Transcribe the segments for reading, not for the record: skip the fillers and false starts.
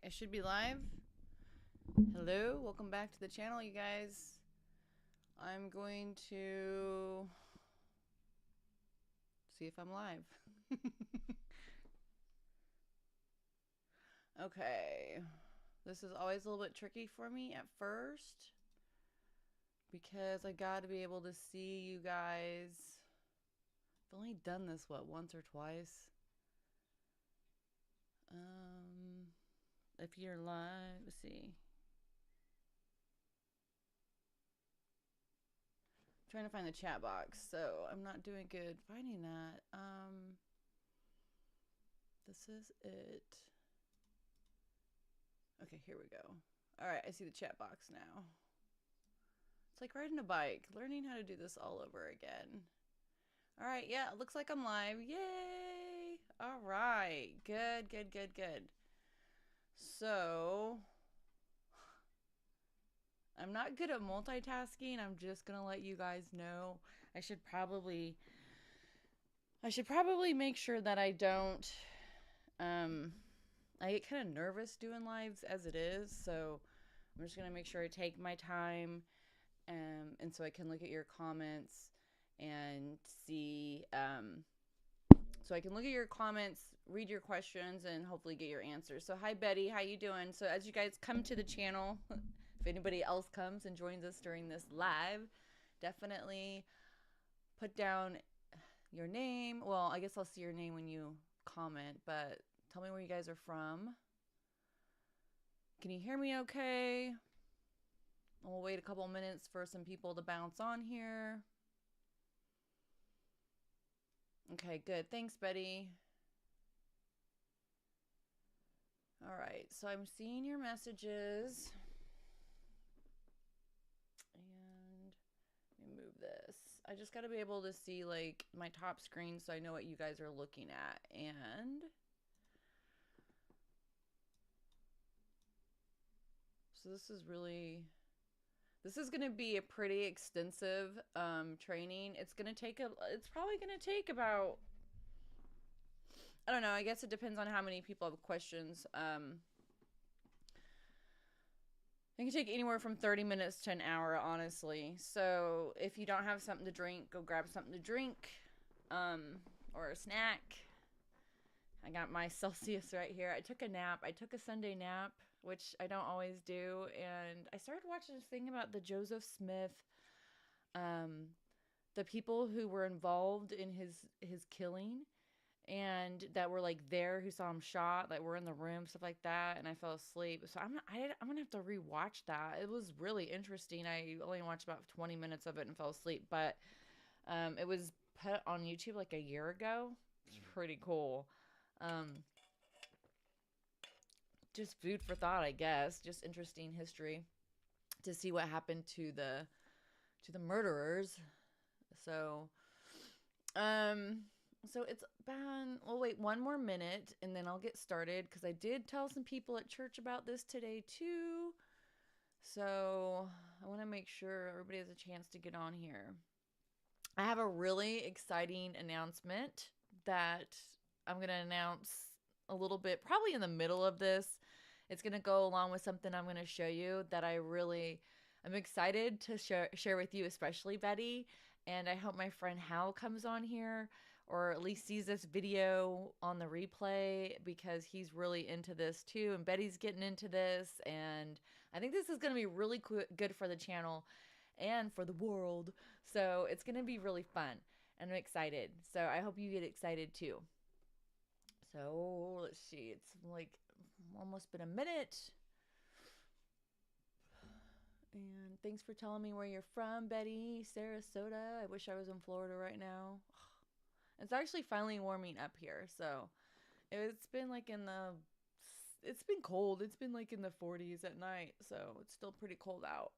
I should be live. Hello, welcome back to the channel, you guys. I'm going to see if I'm live. Okay, this is always a little bit tricky for me at first because I got to be able to see you guys. I've only done this, once or twice? If you're live, let's see. Trying to find the chat box, so I'm not doing good finding that. This is it. Okay, here we go. All right, I see the chat box now. It's like riding a bike, learning how to do this all over again. All right, yeah, it looks like I'm live. Yay! All right, good. So, I'm not good at multitasking. I'm just gonna let you guys know. I should probably make sure that I don't. I get kind of nervous doing lives as it is, so I'm just gonna make sure I take my time, and so I can look at your comments and see. So I can look at your comments, read your questions, and hopefully get your answers. So hi Betty, how you doing? So as you guys come to the channel, if anybody else comes and joins us during this live, definitely put down your name. Well, I guess I'll see your name when you comment, but tell me where you guys are from. Can you hear me okay? We'll wait a couple minutes for some people to bounce on here. Okay, good. Thanks, Betty. All right, so I'm seeing your messages. And let me move this. I just got to be able to see like my top screen so I know what you guys are looking at. And so this is going to be a pretty extensive training. It's probably going to take about, I don't know, I guess it depends on how many people have questions. It can take anywhere from 30 minutes to an hour, honestly. So if you don't have something to drink, go grab something to drink, or a snack. I got my Celsius right here. I took a nap. I took a Sunday nap, which I don't always do. And I started watching this thing about the Joseph Smith, the people who were involved in his killing and that were like there, who saw him shot, that were in the room, stuff like that. And I fell asleep. So I'm gonna have to rewatch that. It was really interesting. I only watched about 20 minutes of it and fell asleep, but it was put on YouTube like a year ago. It's pretty cool. Just food for thought, I guess. Just interesting history to see what happened to the murderers. So, so it's been, we'll wait one more minute and then I'll get started because I did tell some people at church about this today too. So I want to make sure everybody has a chance to get on here. I have a really exciting announcement that I'm going to announce a little bit, probably in the middle of this. It's going to go along with something I'm going to show you that I'm excited to share with you, especially Betty. And I hope my friend Hal comes on here or at least sees this video on the replay because he's really into this too. And Betty's getting into this. And I think this is going to be really good for the channel and for the world. So it's going to be really fun. And I'm excited. So I hope you get excited too. So let's see. It's like almost been a minute. And thanks for telling me where you're from, Betty. Sarasota. I wish I was in Florida right now. It's actually finally warming up here. So it's been like it's been cold. It's been like in the 40s at night. So it's still pretty cold out.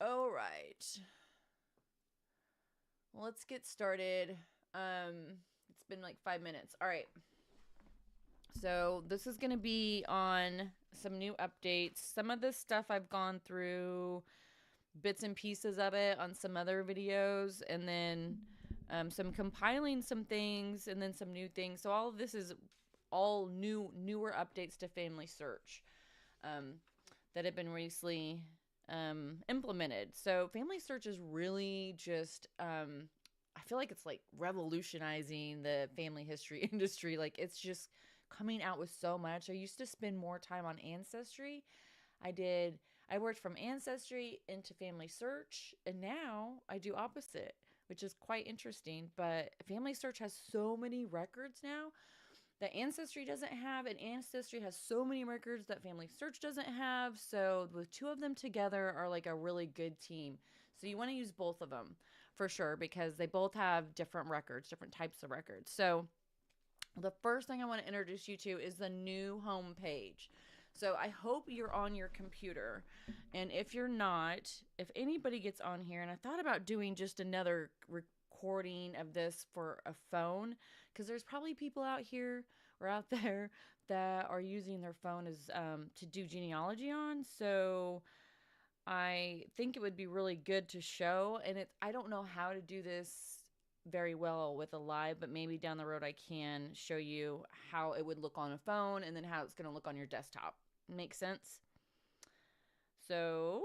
All right. Well, let's get started. It's been like 5 minutes. All right. So this is going to be on some new updates. Some of this stuff I've gone through bits and pieces of it on some other videos, and then some compiling some things and then some new things. So all of this is all newer updates to FamilySearch um, that have been recently implemented. So FamilySearch is really just I feel like it's like revolutionizing the family history industry. Like it's just coming out with so much. I used to spend more time on Ancestry. I did I worked from Ancestry into FamilySearch, and now I do opposite, which is quite interesting. But FamilySearch has so many records now that Ancestry doesn't have, and Ancestry has so many records that FamilySearch doesn't have. So the two of them together are like a really good team. So you want to use both of them for sure because they both have different records, different types of records. So the first thing I want to introduce you to is the new home page. So I hope you're on your computer. And if you're not, if anybody gets on here, and I thought about doing just another recording of this for a phone, because there's probably people out here or out there that are using their phone as to do genealogy on. So I think it would be really good to show. And I don't know how to do this very well with a live, but maybe down the road I can show you how it would look on a phone and then how it's going to look on your desktop. Make sense? So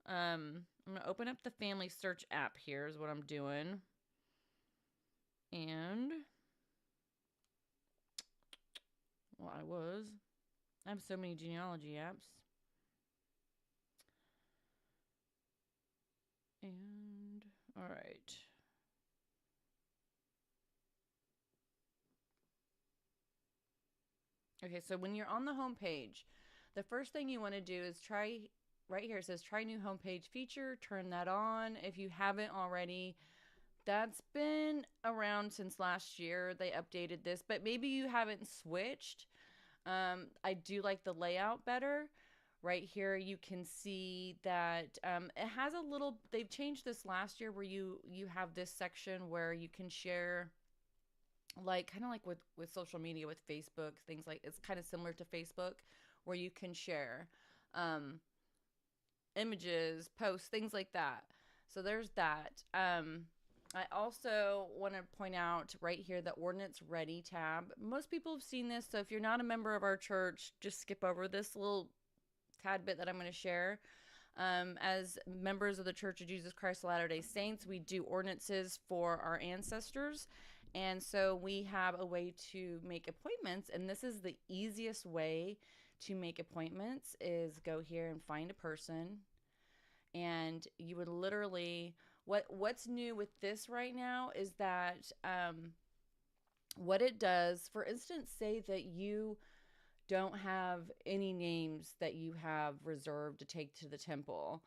I'm going to open up the FamilySearch app here is what I'm doing. And well, I have so many genealogy apps. And all right. Okay, so when you're on the home page, the first thing you want to do is try right here. It says try new homepage feature. Turn that on if you haven't already. That's been around since last year. They updated this, but maybe you haven't switched. I do like the layout better. Right here, you can see that it has a little. They've changed this last year where you have this section where you can share, like kind of like with social media, with Facebook, things like it's kind of similar to Facebook, where you can share um, images, posts, things like that. So there's that. I also want to point out right here the Ordinance Ready tab. Most people have seen this, so if you're not a member of our church, just skip over this little tad bit that I'm going to share. As members of the Church of Jesus Christ of Latter-day Saints, we do ordinances for our ancestors. And so we have a way to make appointments, and this is the easiest way to make appointments is go here and find a person, and you would literally what's new with this right now is that what it does, for instance, say that you don't have any names that you have reserved to take to the temple.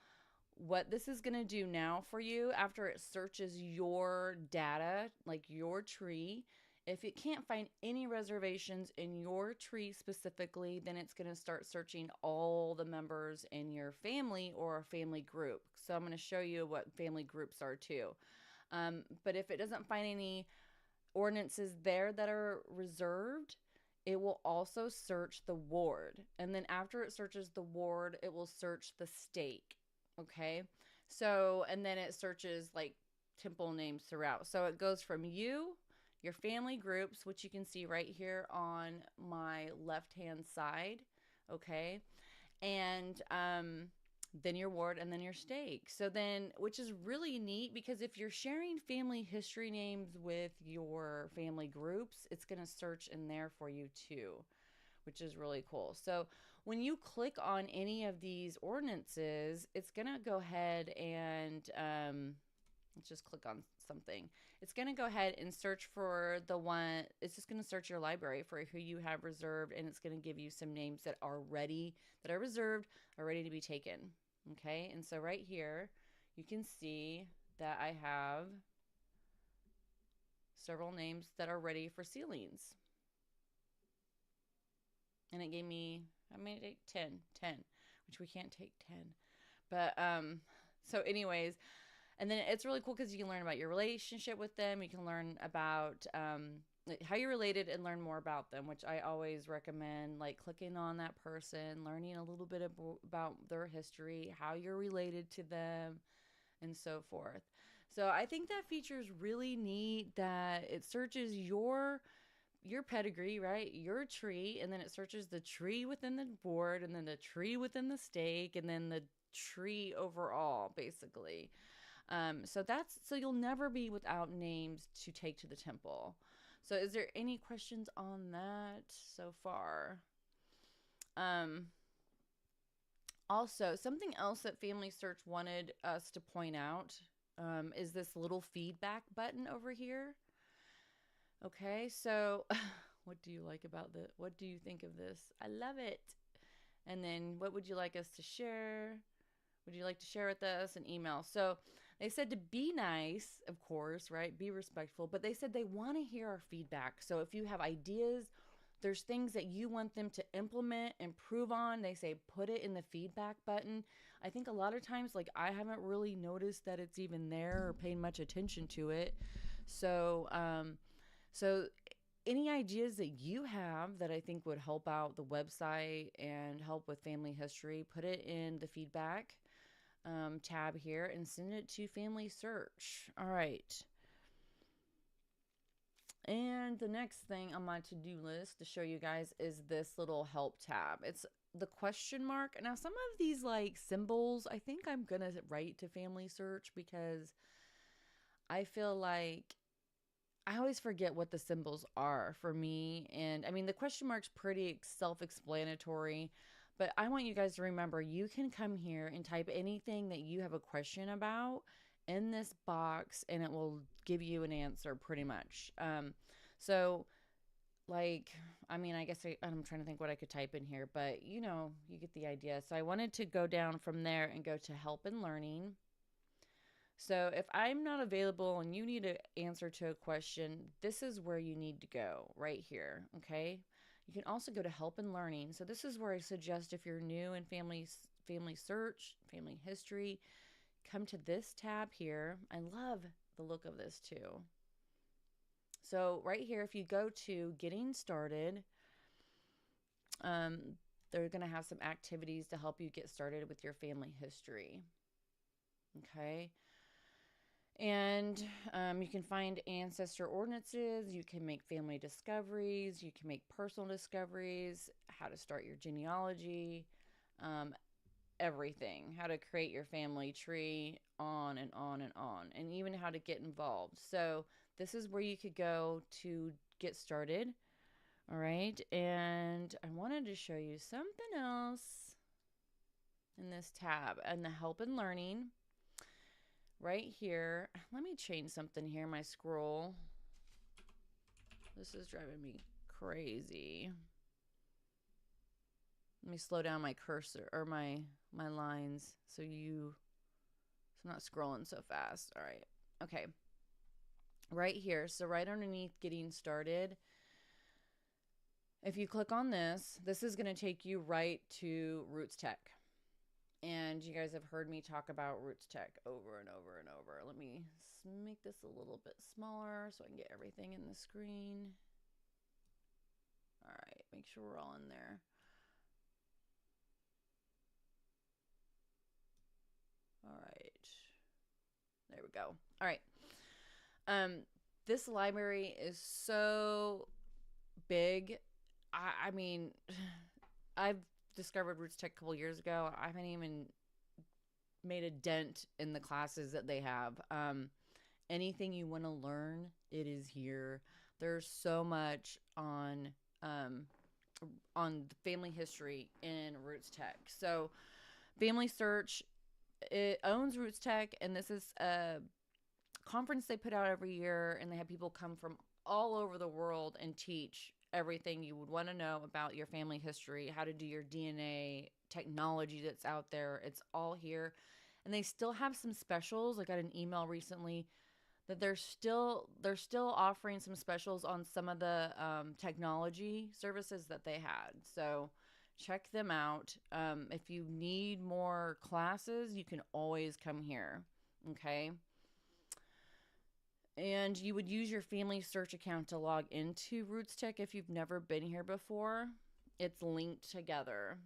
What this is going to do now for you, after it searches your data, like your tree, if it can't find any reservations in your tree specifically, then it's going to start searching all the members in your family or a family group. So I'm going to show you what family groups are too. But if it doesn't find any ordinances there that are reserved, it will also search the ward. And then after it searches the ward, it will search the stake. Okay. So, and then it searches like temple names throughout. So it goes from you, your family groups, which you can see right here on my left-hand side. Okay. And, then your ward, and then your stake. So then, which is really neat because if you're sharing family history names with your family groups, it's going to search in there for you too, which is really cool. So when you click on any of these ordinances, it's going to go ahead and let's just click on something. It's going to go ahead and search for the one. It's just going to search your library for who you have reserved, and it's going to give you some names that are ready, that are reserved, are ready to be taken. Okay, and so right here, you can see that I have several names that are ready for sealings. And it gave me, I made it 10, which we can't take 10. But, so anyways, and then it's really cool because you can learn about your relationship with them. You can learn about how you're related and learn more about them, which I always recommend, like clicking on that person, learning a little bit about their history, how you're related to them, and so forth. So I think that feature is really neat, that it searches your your pedigree, right? Your tree, and then it searches the tree within the board, and then the tree within the stake, and then the tree overall, basically. So you'll never be without names to take to the temple. So is there any questions on that so far? Um, Also, something else that FamilySearch wanted us to point out is this little feedback button over here. Okay, so what do you like about this? What do you think of this? I love it. And then what would you like us to share? Would you like to share with us an email? So they said to be nice, of course, right? Be respectful, but they said they want to hear our feedback. So if you have ideas, there's things that you want them to implement, improve on, they say put it in the feedback button. I think a lot of times, like, I haven't really noticed that it's even there or paying much attention to it. So, any ideas that you have that I think would help out the website and help with family history, put it in the feedback tab here and send it to FamilySearch. All right. And the next thing on my to-do list to show you guys is this little help tab. It's the question mark. Now, some of these like symbols, I think I'm going to write to FamilySearch because I feel like I always forget what the symbols are for me. And I mean, the question mark's pretty self-explanatory, but I want you guys to remember you can come here and type anything that you have a question about in this box and it will give you an answer pretty much. So like, I mean, I guess I'm trying to think what I could type in here, but you know, you get the idea. So I wanted to go down from there and go to help and learning. So if I'm not available and you need an answer to a question, this is where you need to go, right here, okay? You can also go to help and learning. So this is where I suggest if you're new in FamilySearch, family history, come to this tab here. I love the look of this too. So right here, if you go to getting started, they're going to have some activities to help you get started with your family history. Okay. And you can find ancestor ordinances, you can make family discoveries, you can make personal discoveries, how to start your genealogy, everything, how to create your family tree, on and on and on, and even how to get involved. So this is where you could go to get started. All right, and I wanted to show you something else in this tab and the help and learning. Right here, let me change something here, my scroll. This is driving me crazy. Let me slow down my cursor or my lines so I'm not scrolling so fast. All right. Okay. Right here. So right underneath getting started, if you click on this, this is going to take you right to Roots Tech. And you guys have heard me talk about Roots Tech over and over and over. Let me make this a little bit smaller so I can get everything in the screen. All right, make sure we're all in there. All right, there we go. All right. This library is so big. I mean, I've discovered Roots Tech a couple years ago. I haven't even made a dent in the classes that they have. Anything you want to learn, it is here. There's so much on family history in Roots Tech. So FamilySearch, it owns Roots Tech, and this is a conference they put out every year, and they have people come from all over the world and teach everything you would want to know about your family history, how to do your DNA, technology that's out there. It's all here. And they still have some specials. I got an email recently that they're still offering some specials on some of the technology services that they had. So check them out. If you need more classes, you can always come here. Okay. And you would use your FamilySearch account to log into Roots Tech if you've never been here before. It's linked together.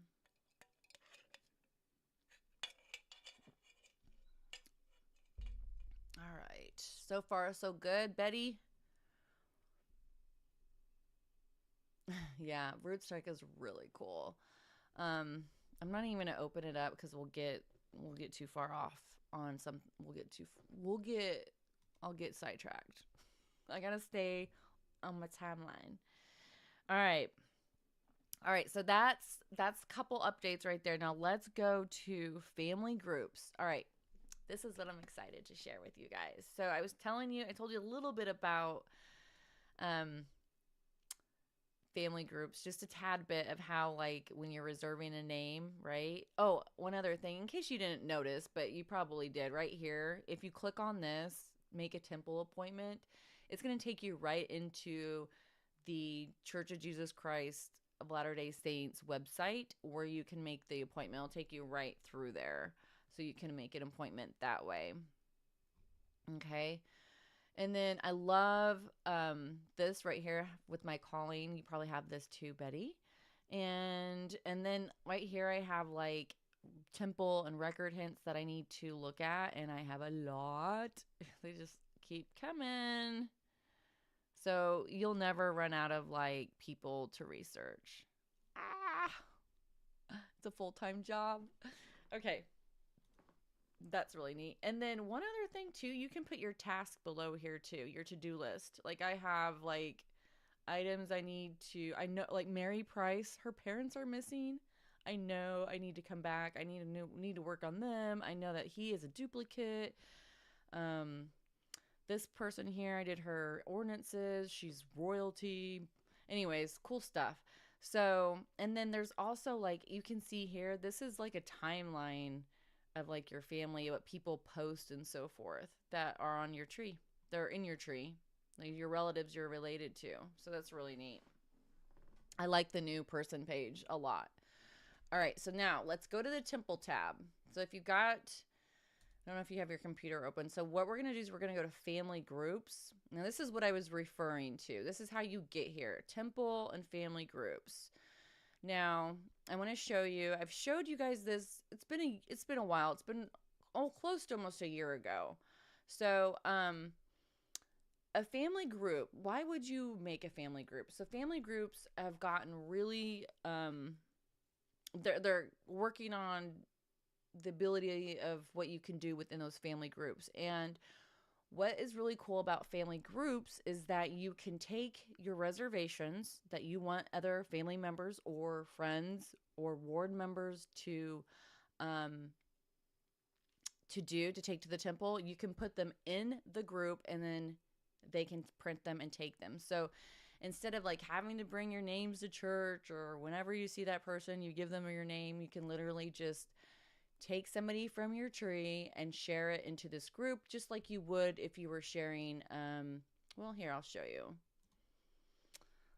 All right. So far, so good. Betty? Yeah, rootstock is really cool. Um, I'm not even gonna open it up because we'll get too far off on some. We'll get I'll get sidetracked. I gotta stay on my timeline. All right. All right, so that's a couple updates right there. Now let's go to family groups. All right. This is what I'm excited to share with you guys. So I told you a little bit about um family groups, just a tad bit of how, like, when you're reserving a name, right? Oh, one other thing, in case you didn't notice, but you probably did, right here, if you click on this, make a temple appointment, it's going to take you right into the Church of Jesus Christ of Latter-day Saints website where you can make the appointment. It'll take you right through there. So you can make an appointment that way. Okay. And then I love this right here with my calling. You probably have this too, Betty. And then right here I have like temple and record hints that I need to look at, and I have a lot. They just keep coming. So you'll never run out of like people to research. Ah, it's a full-time job. Okay. That's really neat. And then one other thing too, you can put your task below here too, your to-do list. Like I have like items I know like Mary Price, her parents are missing. I know I need to come back. I need to work on them. I know that he is a duplicate. Um this person here, I did her ordinances. She's royalty. Anyways, cool stuff. So, and then there's also like, you can see here, this is like a timeline of like your family, what people post and so forth that are on your tree. They're in your tree, like your relatives you're related to. So that's really neat. I like the new person page a lot. All right, so now let's go to the temple tab. So if you've got, I don't know if you have your computer open. So what we're going to do is we're going to go to family groups. Now this is what I was referring to. This is how you get here. Temple and family groups. Now, I want to show you. I've showed you guys this. It's been a while. It's been close to almost a year ago. So, a family group. Why would you make a family group? So family groups have gotten really they're working on the ability of what you can do within those family groups. And what is really cool about family groups is that you can take your reservations that you want other family members or friends or ward members um, to take to the temple. You can put them in the group and then they can print them and take them. So instead of like having to bring your names to church, or whenever you see that person, you give them your name, you can literally just take somebody from your tree and share it into this group, just like you would if you were sharing. Well, here, I'll show you.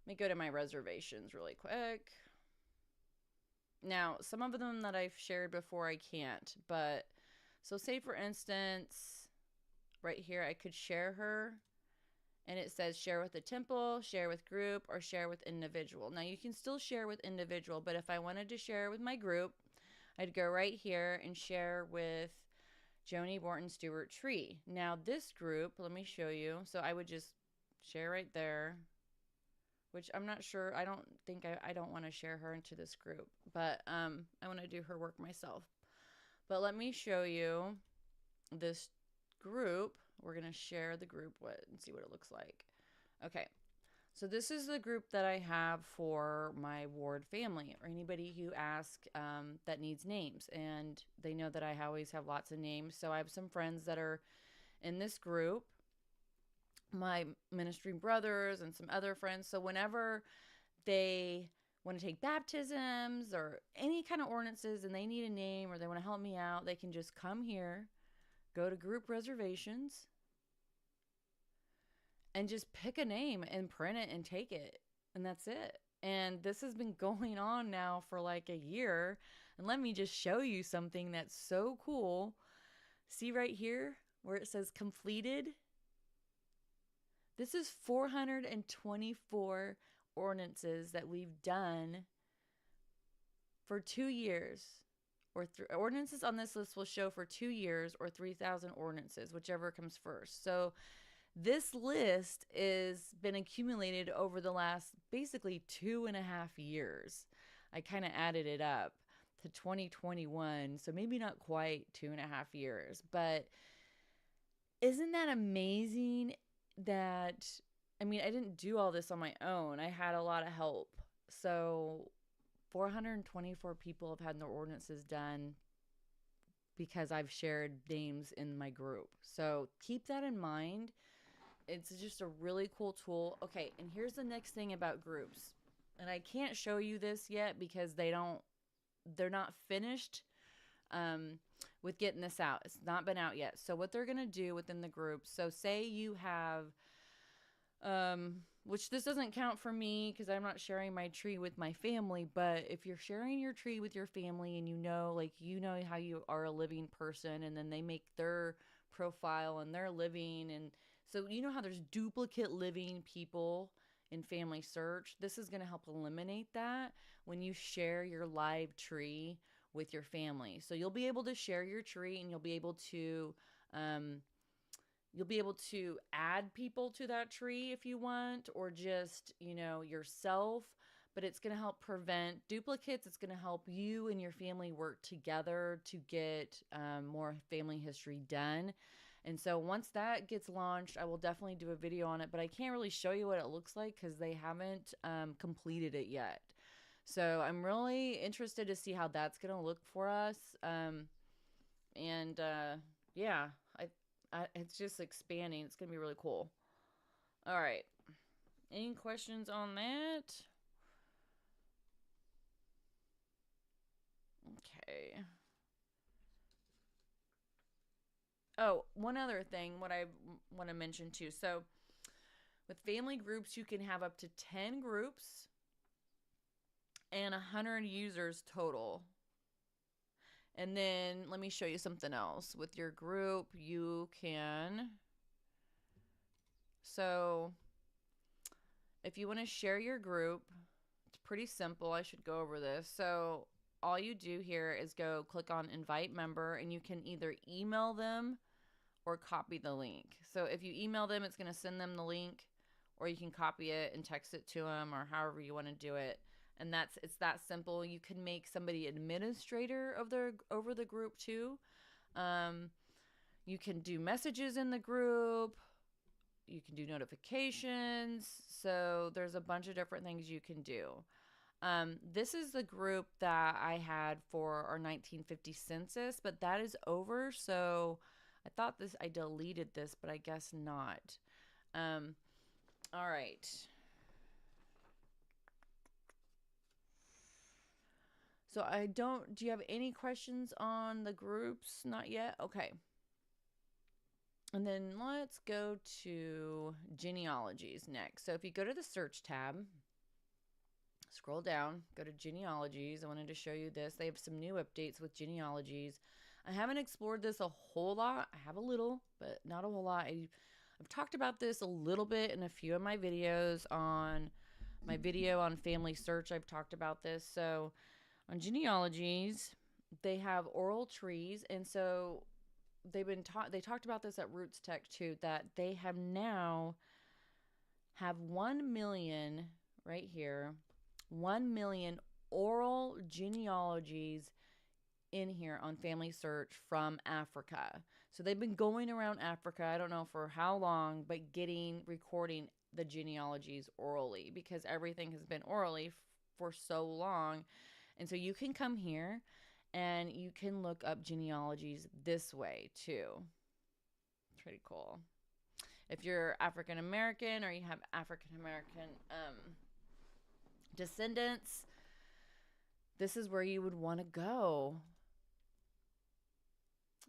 Let me go to my reservations really quick. Now, some of them that I've shared before I can't, but so say for instance, right here, I could share her and it says share with the temple, share with group, or share with individual. Now you can still share with individual, but if I wanted to share with my group, I'd go right here and share with Joni Borton Stewart Tree. Now this group, let me show you. So I would just share right there, which I'm not sure. I don't think I don't want to share her into this group, but I want to do her work myself. But let me show you this group. We're going to share the group and see what it looks like. Okay. So this is the group that I have for my ward family, or anybody who asks that needs names. And they know that I always have lots of names. So I have some friends that are in this group, my ministry brothers and some other friends. So whenever they want to take baptisms or any kind of ordinances and they need a name or they want to help me out, they can just come here, go to group reservations, and just pick a name and print it and take it. And that's it. And this has been going on now for like a year. And let me just show you something that's so cool. See right here where it says completed? This is 424 ordinances that we've done for 2 years. Ordinances on this list will show for 2 years or 3,000 ordinances, whichever comes first. So This list is been accumulated over the last basically 2.5 years. I kind of added it up to 2021, so maybe not quite 2.5 years, but isn't that amazing that, I mean, I didn't do all this on my own. I had a lot of help. So 424 people have had their ordinances done because I've shared names in my group. So keep that in mind. It's just a really cool tool. Okay, and here's the next thing about groups. And I can't show you this yet because they're not finished with getting this out. It's not been out yet. So what they're going to do within the group, so say you have, which this doesn't count for me because I'm not sharing my tree with my family, but if you're sharing your tree with your family and you know how you are a living person, and then they make their profile and they're living, and so you know how there's duplicate living people in FamilySearch. This is going to help eliminate that when you share your live tree with your family. So you'll be able to share your tree, and you'll be able to add people to that tree if you want, or just, yourself. But it's going to help prevent duplicates. It's going to help you and your family work together to get more family history done. And so once that gets launched, I will definitely do a video on it, but I can't really show you what it looks like because they haven't completed it yet. So I'm really interested to see how that's going to look for us. Yeah, it's just expanding. It's going to be really cool. All right. Any questions on that? Okay. Oh, one other thing, what I want to mention too. So with family groups, you can have up to 10 groups and 100 users total. And then let me show you something else. With your group, you can, so if you want to share your group, it's pretty simple. I should go over this. So all you do here is go click on invite member, and you can either email them or copy the link. So if you email them, it's going to send them the link, or you can copy it and text it to them, or however you want to do it. And it's that simple. You can make somebody administrator over the group too. You can do messages in the group. You can do notifications. So there's a bunch of different things you can do. This is the group that I had for our 1950 census, but that is over. So I thought I deleted this, but I guess not. All right. So do you have any questions on the groups? Not yet? Okay. And then let's go to genealogies next. So if you go to the search tab, scroll down, go to genealogies. I wanted to show you this. They have some new updates with genealogies. I haven't explored this a whole lot. I have a little, but not a whole lot. I've talked about this a little bit in a few of my videos. On my video on FamilySearch, I've talked about this. So on genealogies, they have oral trees, and so they talked about this at Roots Tech too, that they have now have 1 million right here, 1 million oral genealogies in here on FamilySearch from Africa. So they've been going around Africa, I don't know for how long, but recording the genealogies orally, because everything has been orally for so long. And so you can come here and you can look up genealogies this way too. Pretty cool. If you're African American or you have African American descendants, this is where you would want to go.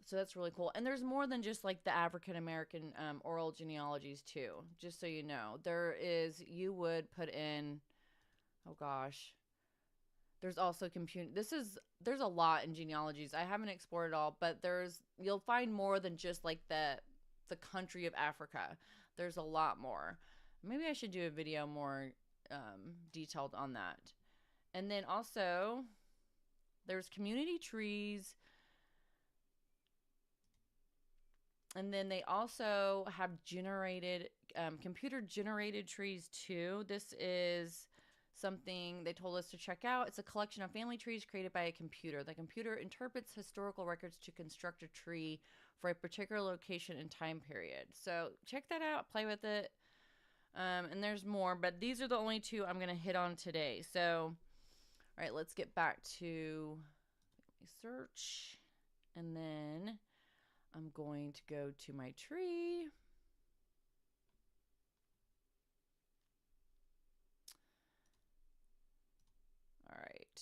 So that's really cool. And there's more than just like the African American oral genealogies too, just so you know. You would put in, oh gosh, there's also there's a lot in genealogies. I haven't explored it all, but you'll find more than just like the country of Africa. There's a lot more. Maybe I should do a video more detailed on that. And then also there's community trees. And then they also have computer generated trees too. This is something they told us to check out. It's a collection of family trees created by a computer. The computer interprets historical records to construct a tree for a particular location and time period. So check that out, play with it. And there's more, but these are the only two I'm going to hit on today. So, all right, let's get back to search. And then I'm going to go to my tree. All right.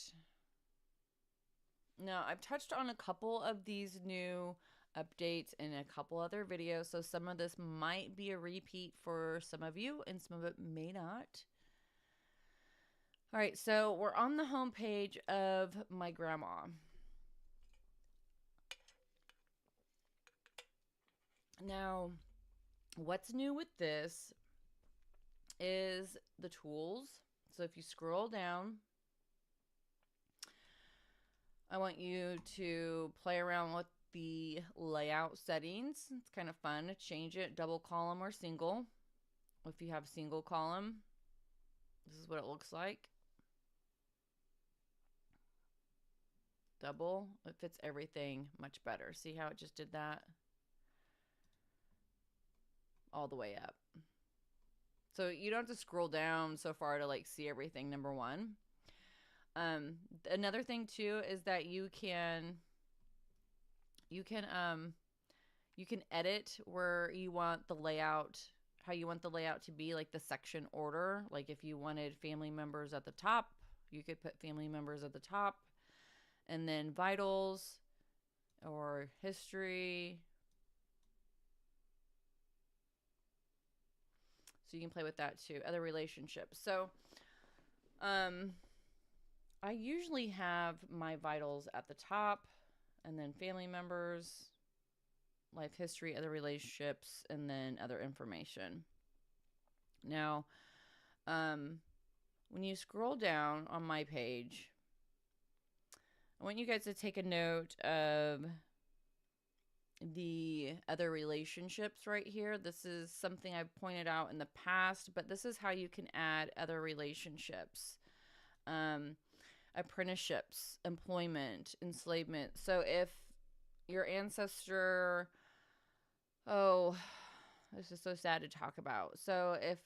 Now, I've touched on a couple of these new updates in a couple other videos, so some of this might be a repeat for some of you, and some of it may not. All right, so we're on the home page of my grandma. Now, what's new with this is the tools. So if you scroll down, I want you to play around with the layout settings. It's kind of fun to change it, double column or single. If you have single column, this is what it looks like. Double, it fits everything much better. See how it just did that? All the way up. So you don't have to scroll down so far to like see everything, number one. Another thing too is that you can edit where you want the layout, how you want the layout to be, like the section order. Like if you wanted family members at the top, you could put family members at the top, and then vitals or history. So you can play with that too. Other relationships. So I usually have my vitals at the top, and then family members, life history, other relationships, and then other information. Now, when you scroll down on my page, I want you guys to take a note of the other relationships right here. This is something I've pointed out in the past, but this is how you can add other relationships. Apprenticeships, employment, enslavement. So if your ancestor, oh, this is so sad to talk about. So if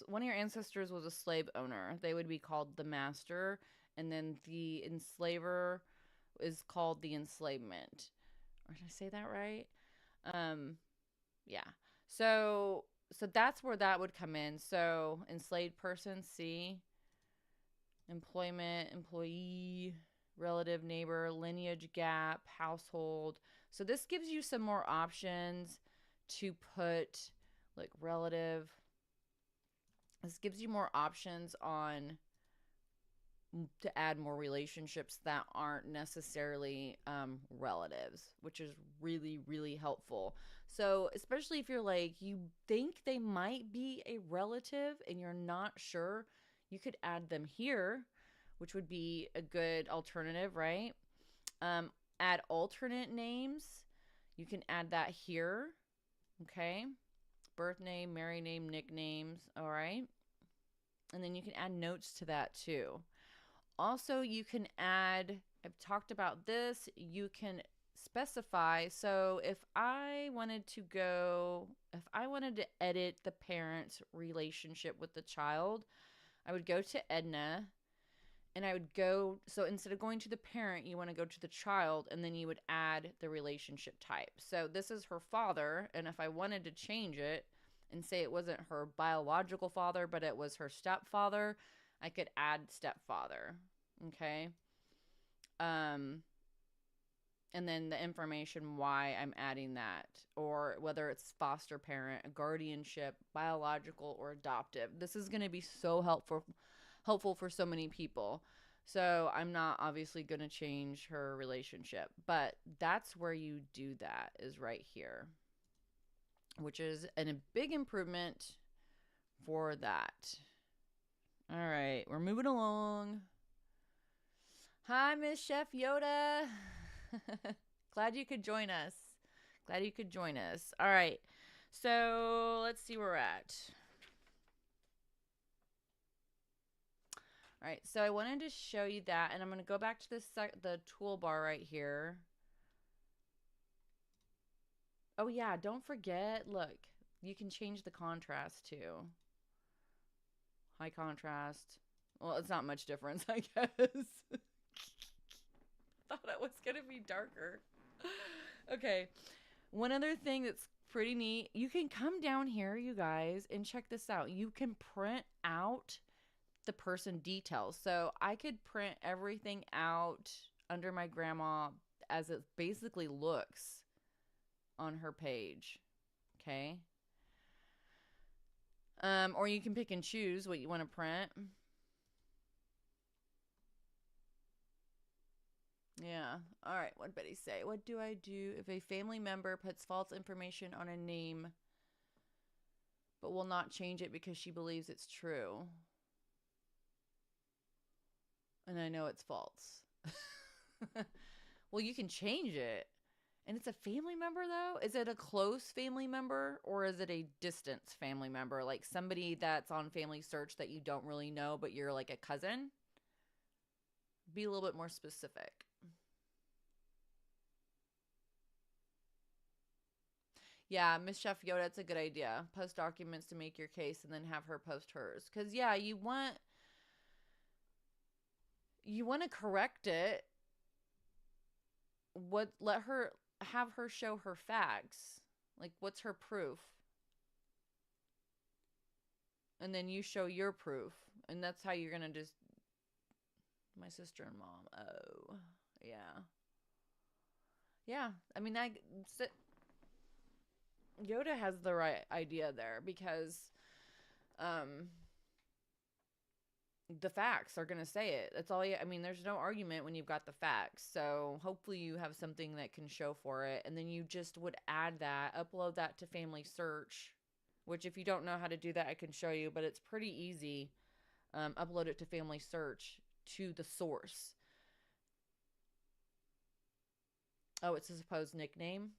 one of your ancestors was a slave owner, they would be called the master, and then the enslaver is called the enslavement. Or did I say that right? Yeah. So that's where that would come in. So enslaved person, C. Employment, employee, relative, neighbor, lineage gap, household. So this gives you some more options to put like relative. This gives you more options on to add more relationships that aren't necessarily relatives, which is really, really helpful. So especially if you're like, you think they might be a relative and you're not sure, you could add them here, which would be a good alternative, right? Add alternate names. You can add that here, okay? Birth name, married name, nicknames, all right? And then you can add notes to that too. Also, you can add, I've talked about this, you can specify. So if I wanted to edit the parent's relationship with the child, I would go to Edna, and I would go, so instead of going to the parent, you want to go to the child, and then you would add the relationship type. So this is her father, and if I wanted to change it and say it wasn't her biological father, but it was her stepfather, I could add stepfather, okay? And then the information why I'm adding that, or whether it's foster parent, guardianship, biological, or adoptive. This is going to be so helpful for so many people. So I'm not obviously going to change her relationship, but that's where you do that, is right here, which is a big improvement for that. All right, we're moving along. Hi, Miss Chef Yoda. Glad you could join us. Glad you could join us. All right. So let's see where we're at. All right. So I wanted to show you that, and I'm going to go back to the toolbar right here. Oh, yeah. Don't forget. Look, you can change the contrast too. High contrast. Well, it's not much difference, I guess. Thought it was going to be darker. Okay. One other thing that's pretty neat, you can come down here, you guys, and check this out. You can print out the person details. So I could print everything out under my grandma as it basically looks on her page. Okay. Or you can pick and choose what you want to print. Yeah. All right. What'd Betty say? What do I do if a family member puts false information on a name but will not change it because she believes it's true? And I know it's false. Well, you can change it. And it's a family member, though? Is it a close family member or is it a distant family member? Like somebody that's on FamilySearch that you don't really know, but you're like a cousin? Be a little bit more specific. Yeah, Miss Chef Yoda, it's a good idea. Post documents to make your case and then have her post hers. Because, yeah, you want to correct it. Have her show her facts. Like, what's her proof? And then you show your proof. And that's how you're going to just... My sister and mom. Oh, yeah. Yeah, I mean, Yoda has the right idea there because the facts are going to say it. That's all I mean, there's no argument when you've got the facts. So hopefully you have something that can show for it. And then you just would add that, upload that to FamilySearch, which if you don't know how to do that, I can show you, but it's pretty easy. Upload it to FamilySearch to the source. Oh, it's a supposed nickname.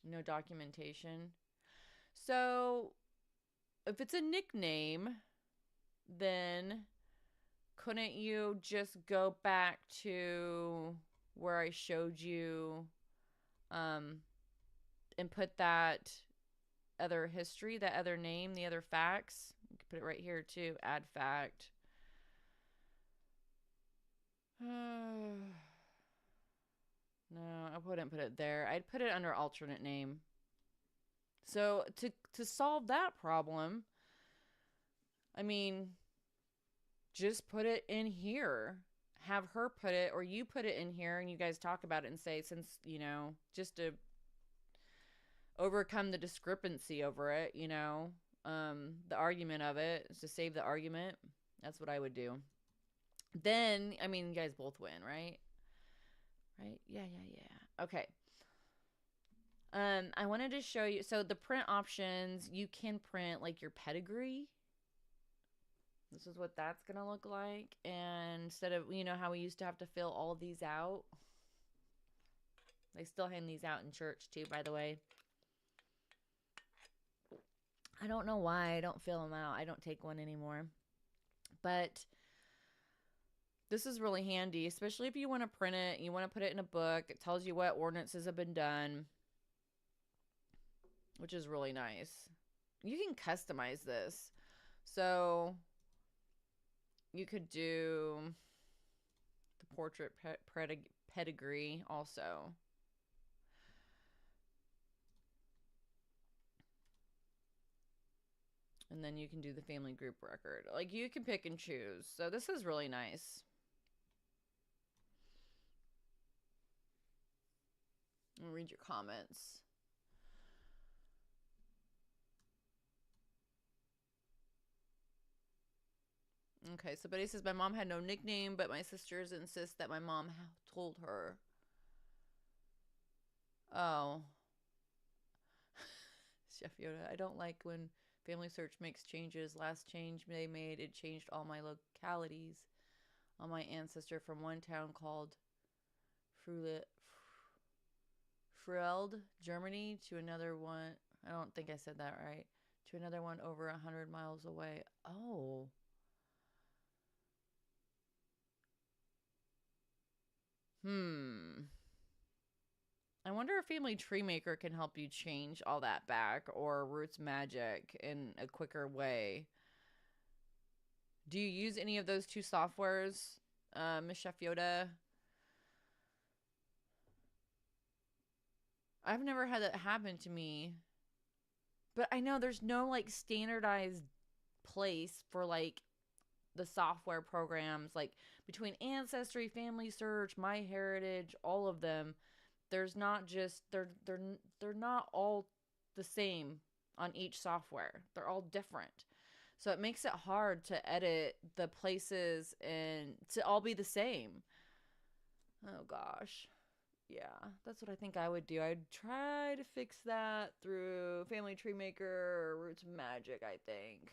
No documentation. So if it's a nickname, then couldn't you just go back to where I showed you and put that other history, that other name, the other facts? You can put it right here too. Add fact. No, I wouldn't put it there. I'd put it under alternate name. So to solve that problem, I mean, just put it in here. Have her put it, or you put it in here, and you guys talk about it and say, since, just to overcome the discrepancy over it, the argument of it, is to save the argument. That's what I would do. Then, I mean, you guys both win, right? Right? Yeah. Okay. I wanted to show you, so the print options, you can print like your pedigree. This is what that's going to look like. And instead of, how we used to have to fill all of these out. They still hand these out in church too, by the way. I don't know why I don't fill them out. I don't take one anymore. But this is really handy, especially if you want to print it, you want to put it in a book. It tells you what ordinances have been done, which is really nice. You can customize this. So you could do the portrait pedigree also. And then you can do the family group record. Like, you can pick and choose. So this is really nice. I'll read your comments. Okay, so Betty says, my mom had no nickname, but my sisters insist that my mom told her. Oh. Chef Yoda, I don't like when FamilySearch makes changes. Last change they made, it changed all my localities on my ancestor from one town called Kreld, Germany, to another one. I don't think I said that right. To another one over 100 miles away. Oh. Hmm. I wonder if Family Tree Maker can help you change all that back, or Roots Magic in a quicker way. Do you use any of those two softwares, Miss Chef Yoda? I've never had that happen to me. But I know there's no like standardized place for like the software programs, like between Ancestry, FamilySearch, MyHeritage, all of them. There's not just they're not all the same on each software. They're all different. So it makes it hard to edit the places and to all be the same. Oh gosh. Yeah, that's what I think I would do. I'd try to fix that through Family Tree Maker or Roots Magic, I think.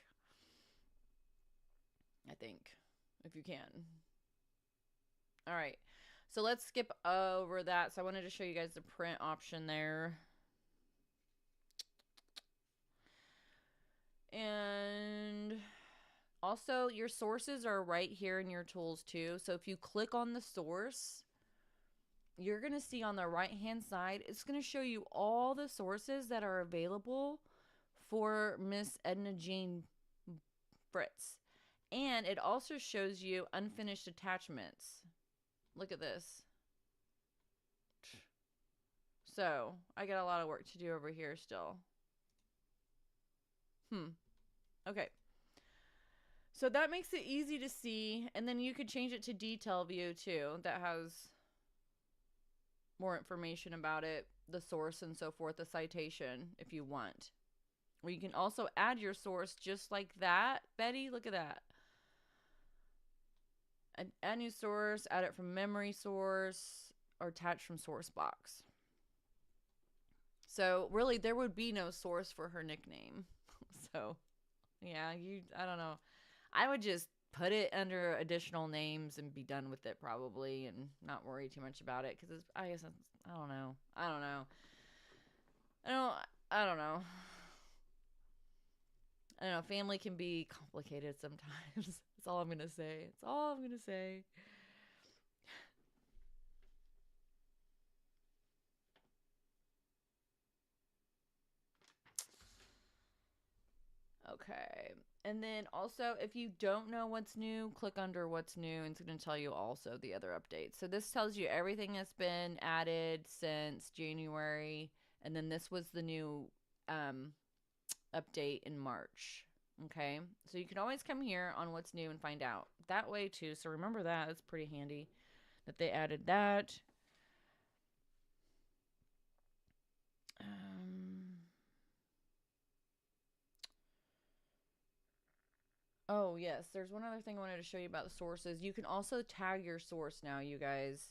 If you can. All right. So let's skip over that. So I wanted to show you guys the print option there. And also your sources are right here in your tools too. So if you click on the source, you're going to see on the right hand side, it's going to show you all the sources that are available for Miss Edna Jean Fritz. And it also shows you unfinished attachments. Look at this. So I got a lot of work to do over here still. Okay. So that makes it easy to see. And then you could change it to detail view too. That has more information about it, the source and so forth, the citation if you want. Or you can also add your source just like that. Betty, look at that. Add new source, add it from memory source, or attach from source box. So really there would be no source for her nickname. So yeah, I don't know. I would just put it under additional names and be done with it probably and not worry too much about it because I guess I don't know. I don't know. I don't know. I don't know. Family can be complicated sometimes. That's all I'm going to say. It's all I'm going to say. Okay. And then also, if you don't know what's new, click under what's new, and it's going to tell you also the other updates. So this tells you everything that's been added since January. And then this was the new update in March. Okay. So you can always come here on what's new and find out that way too. So remember that. It's pretty handy that they added that. Oh, yes. There's one other thing I wanted to show you about the sources. You can also tag your source now, you guys.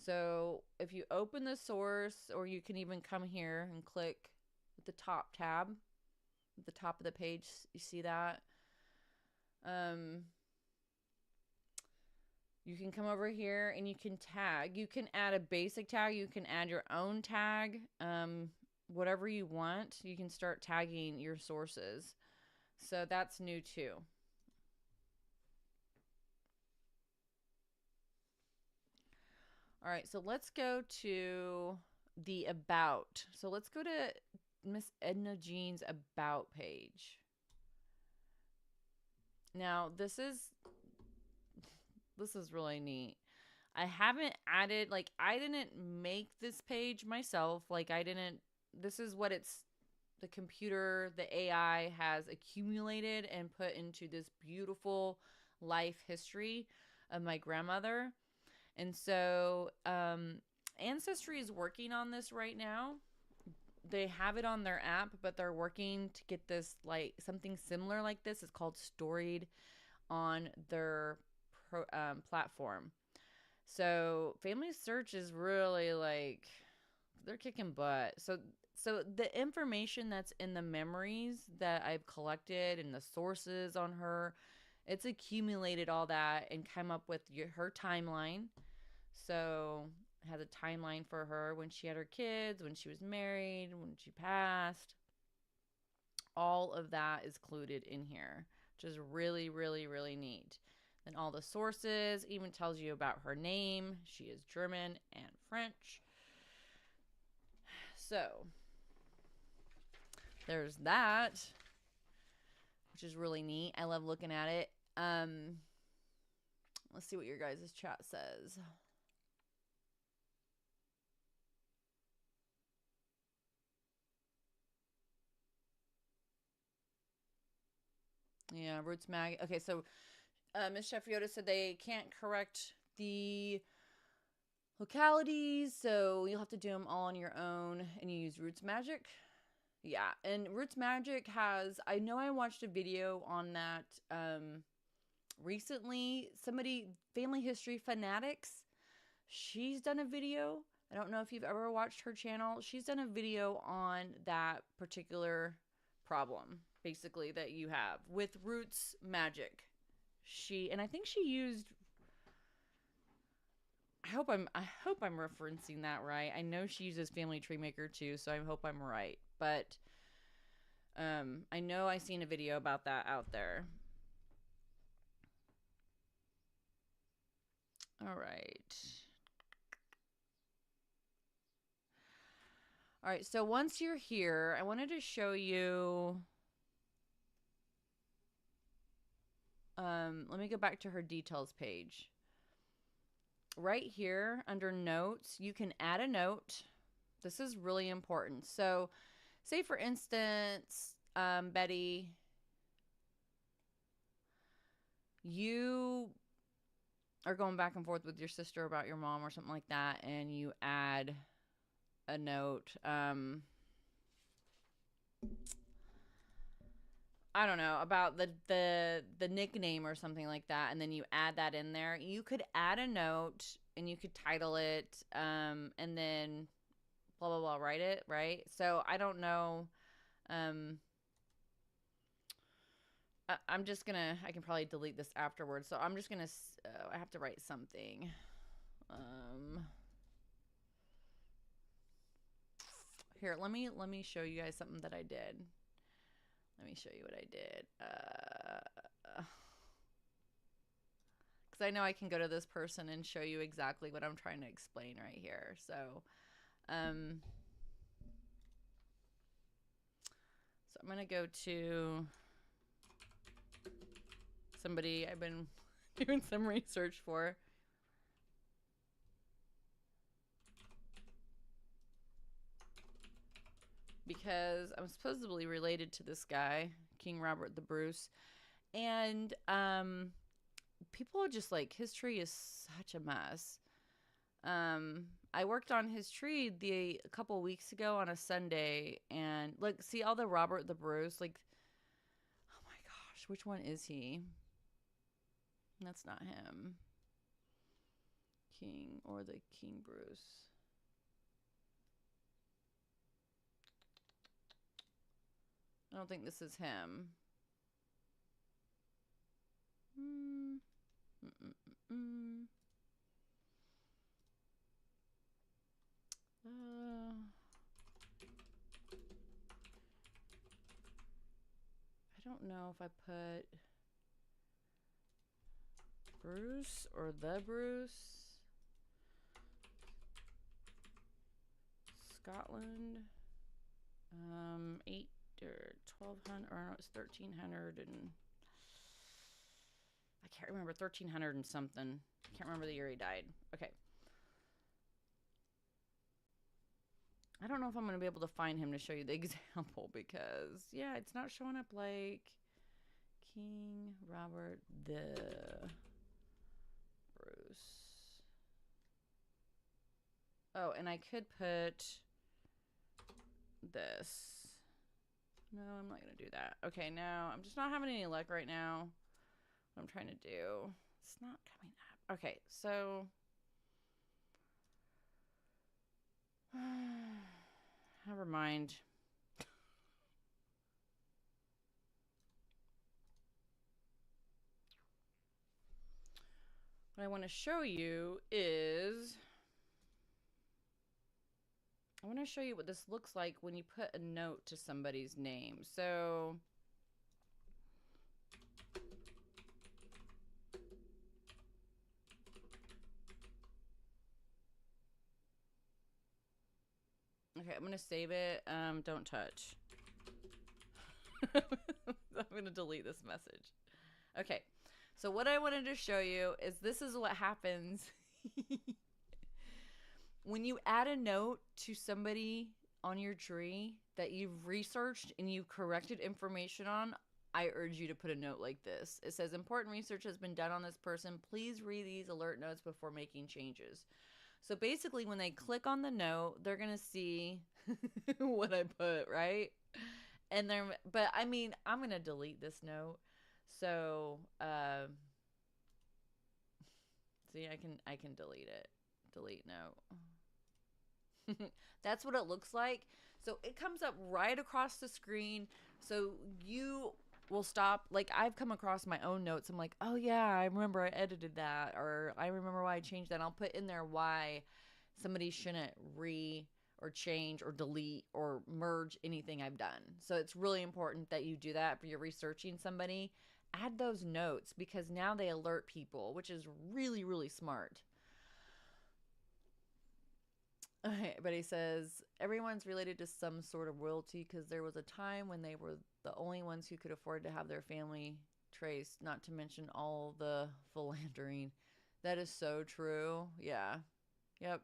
So if you open the source, or you can even come here and click the top tab at the top of the page. You see that? You can come over here and you can tag. You can add a basic tag. You can add your own tag. Whatever you want. You can start tagging your sources. So that's new too. All right, so let's go to the about. So let's go to Miss Edna Jean's about page. Now, this is really neat. I haven't added, like, I didn't make this page myself. Like, this is what the computer, the AI has accumulated and put into this beautiful life history of my grandmother. And so Ancestry is working on this right now. They have it on their app, but they're working to get this, like, something similar like this. It's called Storied on their platform. So FamilySearch is really, like, they're kicking butt. So the information that's in the memories that I've collected and the sources on her, it's accumulated all that and come up with her timeline. So It has a timeline for her when she had her kids, when she was married, when she passed. All of that is included in here, which is really, really, really neat. Then all the sources, even tells you about her name. She is German and French. So there's that, which is really neat. I love looking at it. Let's see what your guys' chat says. Yeah, Roots Mag. Okay, so Miss Sheffiota said they can't correct the localities, so you'll have to do them all on your own, and you use Roots Magic. Yeah, and Roots Magic has, I know I watched a video on that recently. Somebody, Family History Fanatics, she's done a video. I don't know if you've ever watched her channel. She's done a video on that particular problem, basically, that you have with Roots Magic. And I think she used, I hope I'm referencing that right. I know she uses Family Tree Maker too, so I hope I'm right. But I know I seen a video about that out there. All right. All right, so once you're here, I wanted to show you, let me go back to her details page. Right here under notes, you can add a note. This is really important. So say for instance, Betty, you are going back and forth with your sister about your mom or something like that, and you add a note. I don't know, about the nickname or something like that, and then you add that in there. You could add a note and you could title it, and then blah blah blah, write it, right? So I don't know. I'm just gonna, I can probably delete this afterwards. So I'm just gonna, I have to write something. Here, let me show you guys something that I did. Let me show you what I did. Because I know I can go to this person and show you exactly what I'm trying to explain right here. So I'm going to go to somebody I've been doing some research for. Because I'm supposedly related to this guy, King Robert the Bruce. And people are just like, his tree is such a mess. I worked on his tree a couple weeks ago on a Sunday, and like, see all the Robert the Bruce, like, oh my gosh, which one is he? That's not him. King or the King Bruce. I don't think this is him. I don't know if I put Bruce or the Bruce. Scotland. 8 or 1200, or no, it's 1300 and I can't remember, 1300 and something. I can't remember the year he died. Okay. I don't know if I'm going to be able to find him to show you the example because, yeah, it's not showing up like King Robert the Bruce. Oh, and I could put this. No, I'm not going to do that. Okay, now I'm just not having any luck right now. What I'm trying to do. It's not coming up. Okay, so never mind. What I want to show you is I want to show you what this looks like when you put a note to somebody's name. So okay, I'm going to save it. Don't touch. I'm going to delete this message. Okay. So what I wanted to show you is this is what happens when you add a note to somebody on your tree that you've researched and you've corrected information on. I urge you to put a note like this. It says, important research has been done on this person. Please read these alert notes before making changes. So basically, when they click on the note, they're going to see what I put, right? And they're, but I mean, I'm going to delete this note. So, see, I can delete it. Delete note. That's what it looks like. So it comes up right across the screen. So you will stop. Like, I've come across my own notes. I'm like, oh yeah, I remember I edited that, or I remember why I changed that. And I'll put in there why somebody shouldn't or change or delete or merge anything I've done. So it's really important that you do that if you're researching somebody. Add those notes because now they alert people, which is really, really smart. Okay, but he says everyone's related to some sort of royalty because there was a time when they were the only ones who could afford to have their family traced, not to mention all the philandering. That is so true. Yeah. Yep.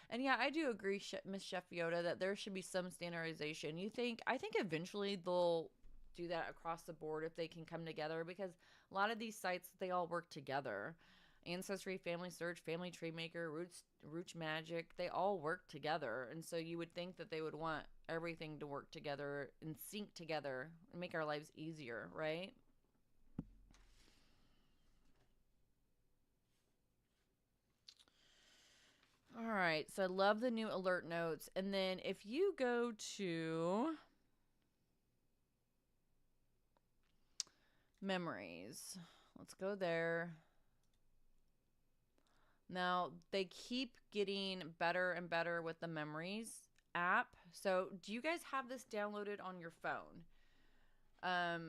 And yeah, I do agree, Miss Chef Yoda, that there should be some standardization. I think eventually they'll do that across the board if they can come together, because a lot of these sites, they all work together. Ancestry, FamilySearch, Family Tree Maker, Roots Magic, they all work together. And so you would think that they would want everything to work together and sync together and make our lives easier, right? All right, so I love the new alert notes. And then if you go to memories, let's go there. Now, they keep getting better and better with the memories app. So, do you guys have this downloaded on your phone? Let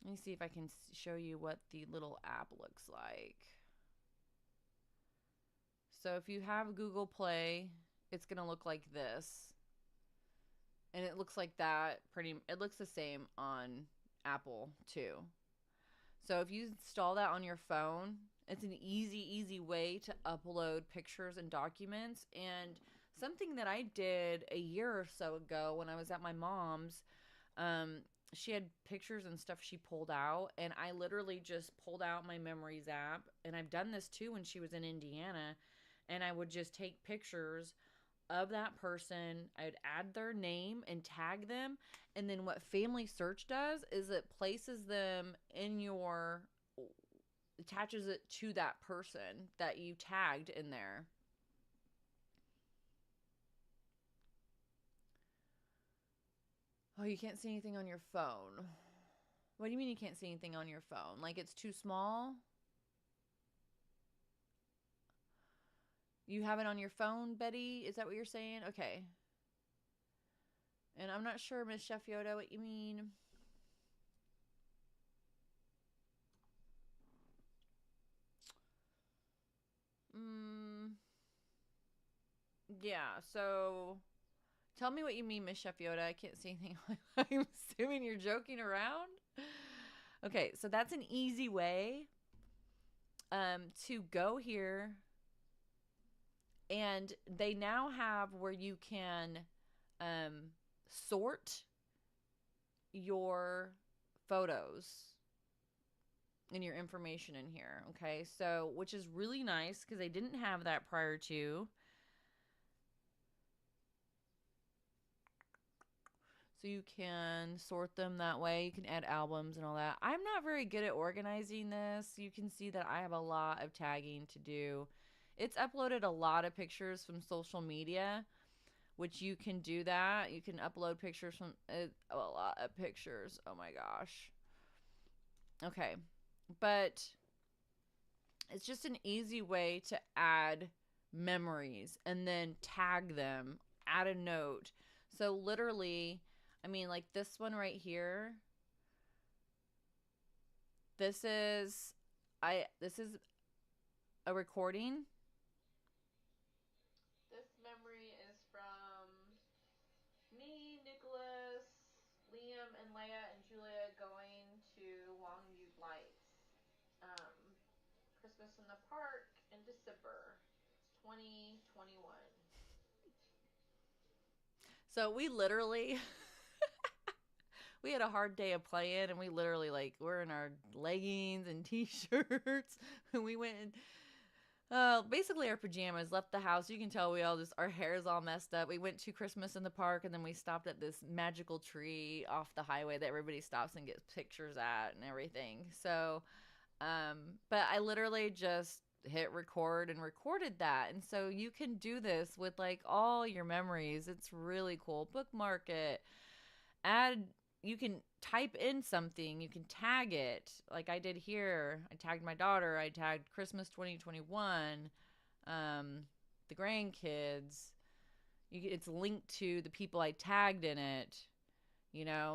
me see if I can show you what the little app looks like. So, if you have Google Play, it's going to look like this. And it looks like that it looks the same on Apple too. So if you install that on your phone, it's an easy way to upload pictures and documents. And something that I did a year or so ago when I was at my mom's, she had pictures and stuff she pulled out, and I literally just pulled out my Memories app. And I've done this too when she was in Indiana, and I would just take pictures of that person. I'd add their name and tag them. And then what FamilySearch does is it places them in attaches it to that person that you tagged in there. Oh, you can't see anything on your phone. What do you mean you can't see anything on your phone? Like it's too small? You have it on your phone, Betty? Is that what you're saying? Okay. And I'm not sure, Miss Chef Yoda, what you mean. Yeah, so tell me what you mean, Miss Chef Yoda. I can't see anything. I'm assuming you're joking around. Okay, so that's an easy way to go here. And they now have where you can sort your photos and your information in here. Okay, so which is really nice because they didn't have that prior to. So you can sort them that way. You can add albums and all that. I'm not very good at organizing this. You can see that I have a lot of tagging to do. It's uploaded a lot of pictures from social media, which you can do that. You can upload pictures from a lot of pictures. Oh my gosh. Okay. But it's just an easy way to add memories and then tag them, add a note. So literally, I mean, like this one right here, this is a recording. This memory is from me, Nicholas, Liam, and Leia and Julia going to Longview Lights. Um, Christmas in the Park in December. It's 2021. So we literally we had a hard day of playing, and we literally like we're in our leggings and t-shirts and we went and basically our pajamas, left the house. You can tell we all just, our hair's all messed up. We went to Christmas in the Park, and then we stopped at this magical tree off the highway that everybody stops and gets pictures at and everything. So but I literally just hit record and recorded that. And so you can do this with like all your memories. It's really cool. Bookmark it. Add, you can type in something, you can tag it. Like I did here. I tagged my daughter, I tagged Christmas 2021, the grandkids. It's linked to the people I tagged in it,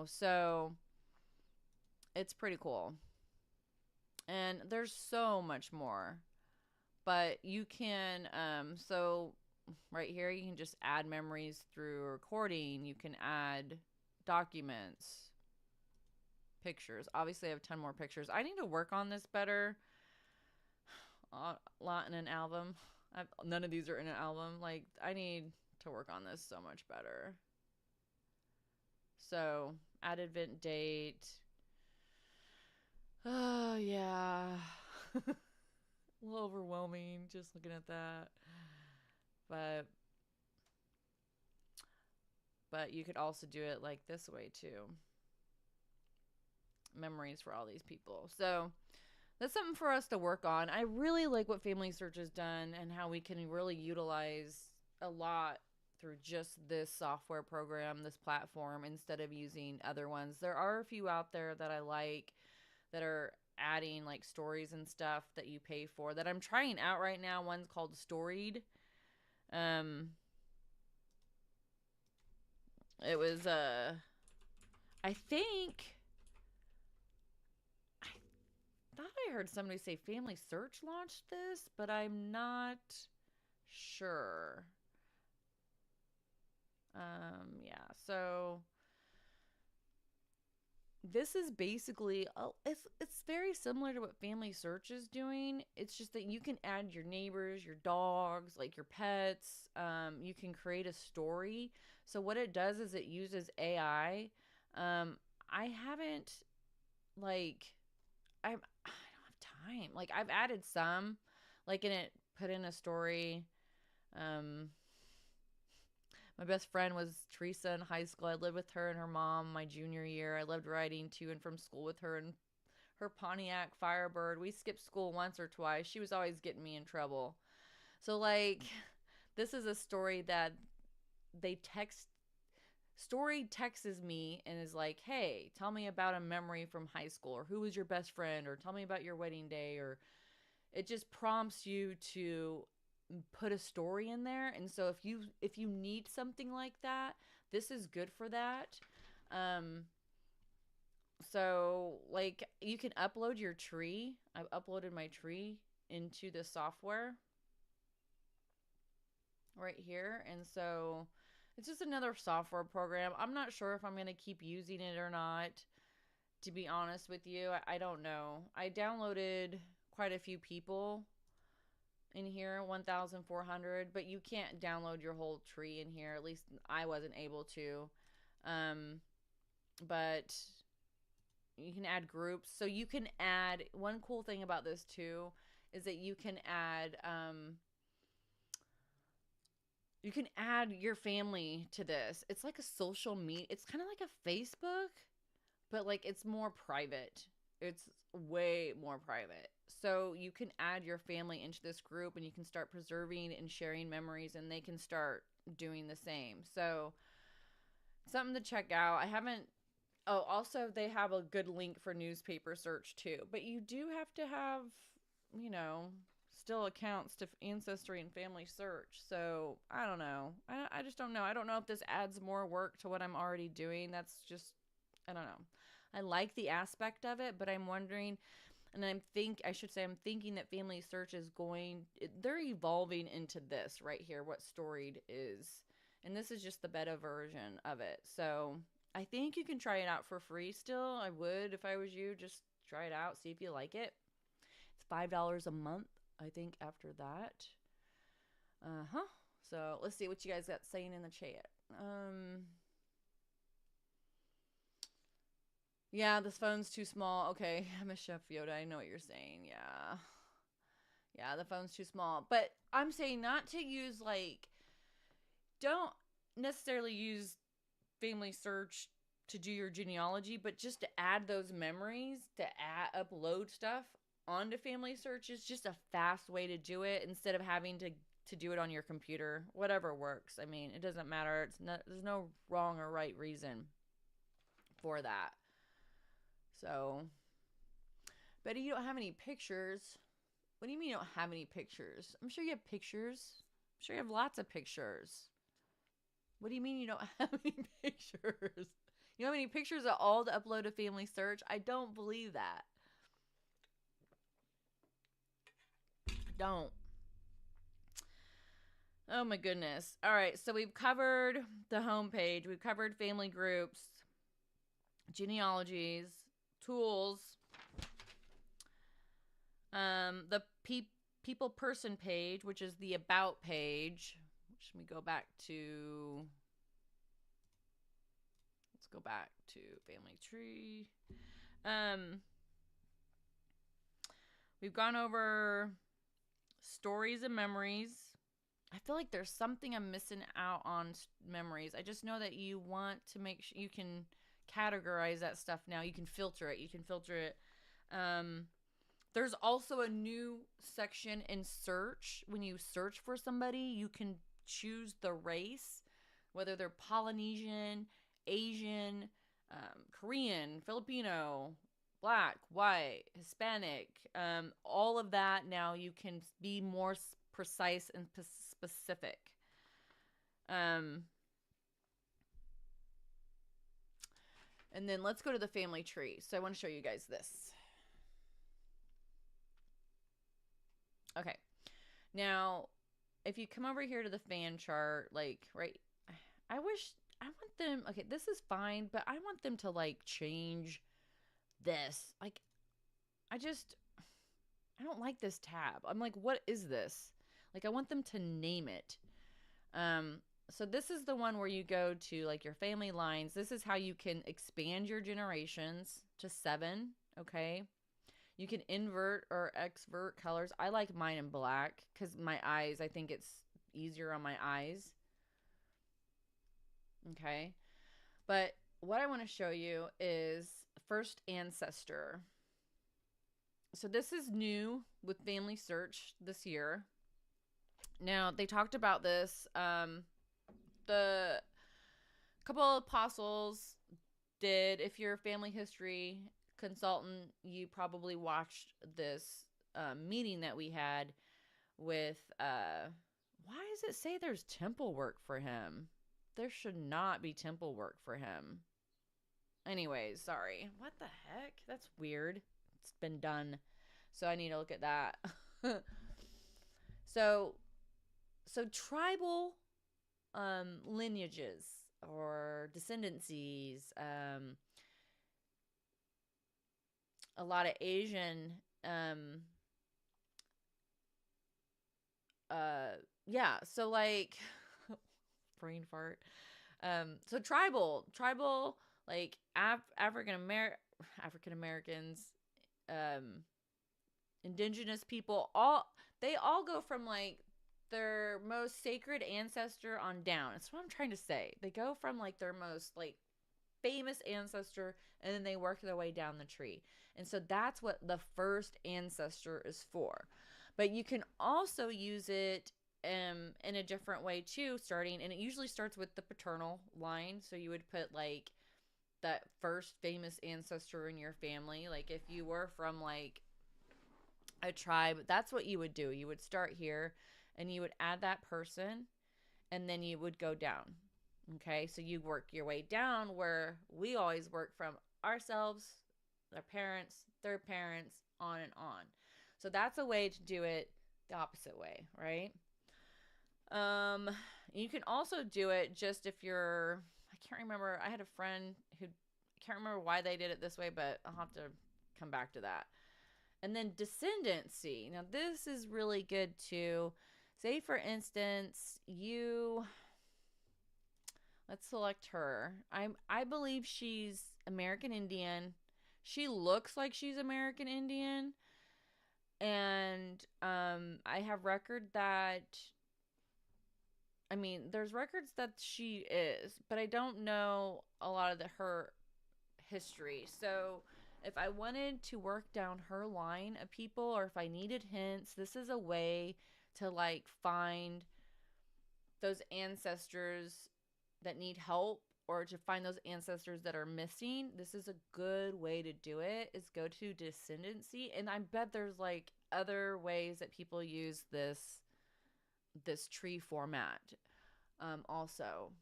so it's pretty cool. And there's so much more. But you can, so right here, you can just add memories through recording. You can add documents, pictures. Obviously, I have a ton more pictures. I need to work on this better. A lot in an album. None of these are in an album. Like, I need to work on this so much better. So, add event date. Oh, yeah. A little overwhelming just looking at that. But you could also do it like this way too. Memories for all these people. So that's something for us to work on. I really like what FamilySearch has done and how we can really utilize a lot through just this software program, this platform, instead of using other ones. There are a few out there that I like that are adding like stories and stuff that you pay for that I'm trying out right now. One's called Storied. It was I think I thought I heard somebody say FamilySearch launched this, but I'm not sure. Yeah, so this is basically it's very similar to what FamilySearch is doing. It's just that you can add your neighbors, your dogs, like your pets. You can create a story. So what it does is it uses AI. I haven't like I don't have time. Like I've added some, like in it, put in a story. Um, my best friend was Teresa in high school. I lived with her and her mom my junior year. I loved riding to and from school with her and her Pontiac Firebird. We skipped school once or twice. She was always getting me in trouble. So like this is a story that they text Story texts me and is like, "Hey, tell me about a memory from high school, or who was your best friend, or tell me about your wedding day," or it just prompts you to put a story in there. And so if you need something like that, this is good for that. Um so like you can upload your tree. I've uploaded my tree into the software right here. And so it's just another software program. I'm not sure if I'm going to keep using it or not, to be honest with you. I don't know. I downloaded quite a few people in here, 1,400, but you can't download your whole tree in here. At least I wasn't able to. But you can add groups. So you can add, one cool thing about this too is that you can add your family to this. It's like a social media. It's kind of like a Facebook, but like it's more private. It's way more private. So you can add your family into this group and you can start preserving and sharing memories, and they can start doing the same. So something to check out. I haven't Oh, also they have a good link for newspaper search too. But you do have to have, you know, still accounts to Ancestry and Family Search. So I don't know. I just don't know. I don't know if this adds more work to what I'm already doing. That's just, I don't know. I like the aspect of it, but I'm wondering, and I'm thinking that Family Search is they're evolving into this right here, what Storied is. And this is just the beta version of it. So I think you can try it out for free still. I would, if I was you, just try it out, see if you like it. It's $5 a month, I think, after that. So let's see what you guys got saying in the chat. Yeah, this phone's too small. Okay, I'm a Chef Yoda. I know what you're saying. Yeah. Yeah, the phone's too small. But I'm saying not to use, like, don't necessarily use Family Search to do your genealogy, but just to add those memories, to upload stuff onto Family Search is just a fast way to do it instead of having to do it on your computer. Whatever works. I mean, it doesn't matter. There's no wrong or right reason for that. So, Betty, you don't have any pictures. What do you mean you don't have any pictures? I'm sure you have pictures. I'm sure you have lots of pictures. What do you mean you don't have any pictures? You don't have any pictures at all to upload to Family Search? I don't believe that. Don't. Oh my goodness. All right, so we've covered the homepage. We've covered family groups, genealogies, tools, the people person page, which is the about page. Let me go back to, let's go back to family tree. We've gone over stories and memories. I feel like there's something I'm missing out on memories. I just know that you want to make sure you can categorize that stuff now. You can filter it. There's also a new section in search. When you search for somebody, you can choose the race, whether they're Polynesian, Asian, Korean, Filipino, Black, white, Hispanic, all of that. Now you can be more precise and specific. And then let's go to the family tree. So I want to show you guys this. Okay. Now, if you come over here to the fan chart, like, right, I want them, okay, this is fine, but I want them to, like, change this. Like, I don't like this tab. I'm like, what is this? Like, I want them to name it. So this is the one where you go to, like, your family lines. This is how you can expand your generations to 7, okay? You can invert or exvert colors. I like mine in black because my eyes, I think it's easier on my eyes. Okay. But what I want to show you is first ancestor. So this is new with Family Search this year. Now, they talked about this. The couple of apostles did. If you're a family history consultant, you probably watched this meeting that we had with, why does it say there's temple work for him? There should not be temple work for him. Anyways, sorry. What the heck? That's weird. It's been done. So I need to look at that. So tribal lineages or descendancies, a lot of Asian, yeah, so like, brain fart. So tribal, like African Americans, indigenous people, they all go from like their most sacred ancestor on down. That's what I'm trying to say. They go from like their most like famous ancestor, and then they work their way down the tree. And so that's what the first ancestor is for. But you can also use it in a different way too, and it usually starts with the paternal line. So you would put like that first famous ancestor in your family. Like if you were from like a tribe. That's what you would do. You would start here and you would add that person and then you would go down. Okay, so you work your way down where we always work from ourselves, our parents, their parents, on and on. So that's a way to do it the opposite way, right? Um, you can also do it just if you're, I can't remember, I had a friend who, I can't remember why they did it this way, but I'll have to come back to that. And then descendancy. Now, this is really good too. Say, for instance, you, let's select her. I believe she's American Indian. She looks like she's American Indian. And I have record that, I mean, there's records that she is, but I don't know a lot of her history. So if I wanted to work down her line of people, or if I needed hints, this is a way to like find those ancestors that need help, or to find those ancestors that are missing. This is a good way to do it, is go to descendancy. And I bet there's like other ways that people use this tree format also.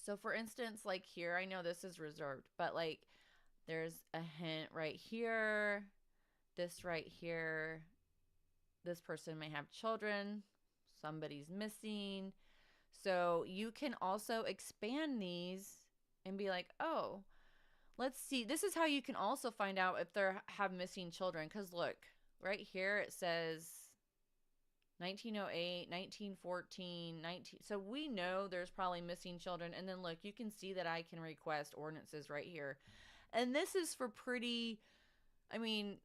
So for instance, like here, I know this is reserved, but like there's a hint right here, this right here, this person may have children, somebody's missing. So you can also expand these and be like, oh, let's see. This is how you can also find out if they have missing children. Because look, right here it says 1908, 1914, 19. So we know there's probably missing children. And then look, you can see that I can request ordinances right here. And this is for pretty, I mean,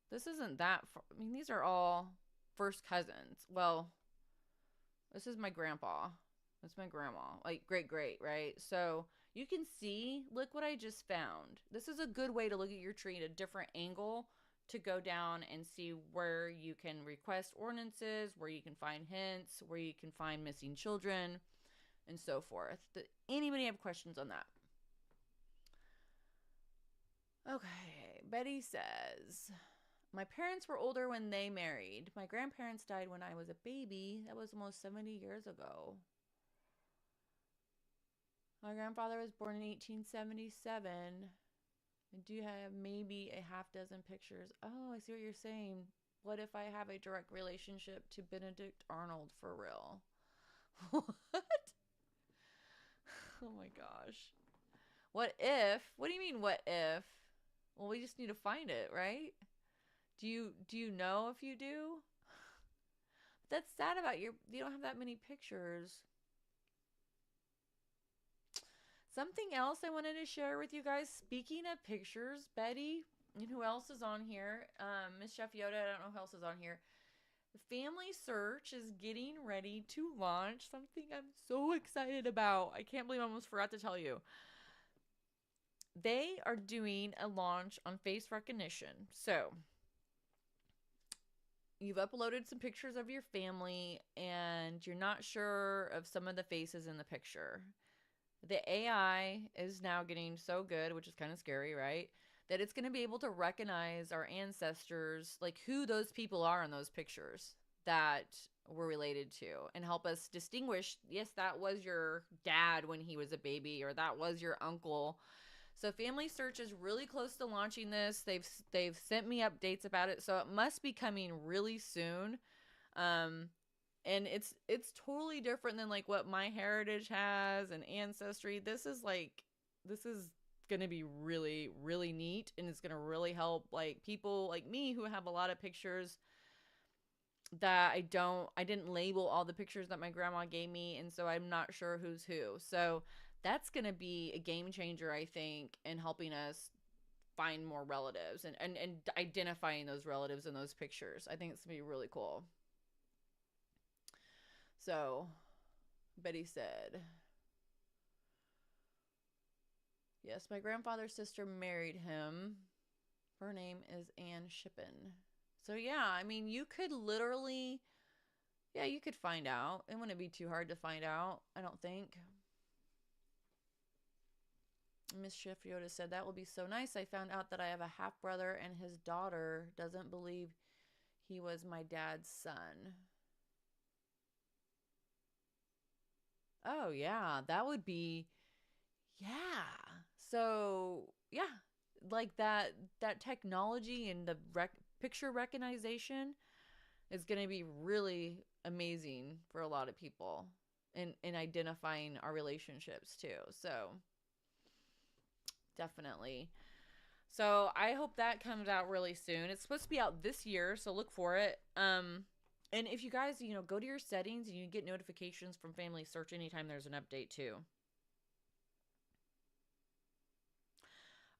this isn't that far. I mean, these are all first cousins. Well, this is my grandpa. That's my grandma. Like great, right? So you can see, look what I just found. This is a good way to look at your tree at a different angle, to go down and see where you can request ordinances, where you can find hints, where you can find missing children, and so forth. Anybody have questions on that? Okay, Betty says, my parents were older when they married. My grandparents died when I was a baby. That was almost 70 years ago. My grandfather was born in 1877. Do you have maybe a half dozen pictures? Oh, I see what you're saying. What if I have a direct relationship to Benedict Arnold for real? What? Oh my gosh. What if? What do you mean, what if? Well, we just need to find it, right? Do you know if you do? That's sad about you don't have that many pictures. Something else I wanted to share with you guys. Speaking of pictures, Betty, and who else is on here? Miss Chef Yoda, I don't know who else is on here. The FamilySearch is getting ready to launch something I'm so excited about. I can't believe I almost forgot to tell you. They are doing a launch on face recognition. So you've uploaded some pictures of your family and you're not sure of some of the faces in the picture. The AI is now getting so good, which is kind of scary, right? That it's going to be able to recognize our ancestors, like who those people are in those pictures that we're related to, and help us distinguish, yes, that was your dad when he was a baby, or that was your uncle. So FamilySearch is really close to launching this. They've sent me updates about it, so it must be coming really soon. And it's totally different than like what MyHeritage has and Ancestry. This is going to be really, really neat, and it's going to really help like people like me who have a lot of pictures that I didn't label all the pictures that my grandma gave me, and so I'm not sure who's who. So that's going to be a game changer, I think, in helping us find more relatives and identifying those relatives in those pictures. I think it's going to be really cool. So Betty said, yes, my grandfather's sister married him. Her name is Ann Shippen. So yeah, I mean, you could literally, yeah, you could find out. It wouldn't be too hard to find out, I don't think. Miss Chef Yoda said, that will be so nice. I found out that I have a half brother and his daughter doesn't believe he was my dad's son. Oh, yeah. That would be, yeah. So, yeah. Like that technology and the picture recognition is going to be really amazing for a lot of people in identifying our relationships too. So, definitely. So I hope that comes out really soon. It's supposed to be out this year, so look for it. And if you guys, go to your settings and you get notifications from FamilySearch anytime there's an update too.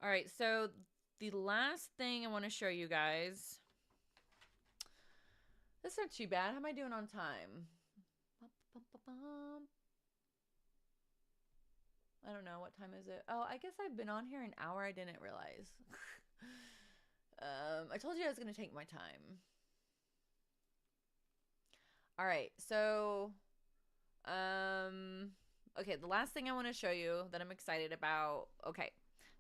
All right, so the last thing I want to show you guys. That's not too bad. How am I doing on time? I don't know. What time is it? Oh, I guess I've been on here an hour. I didn't realize. I told you I was going to take my time. All right. So, okay. The last thing I want to show you that I'm excited about. Okay.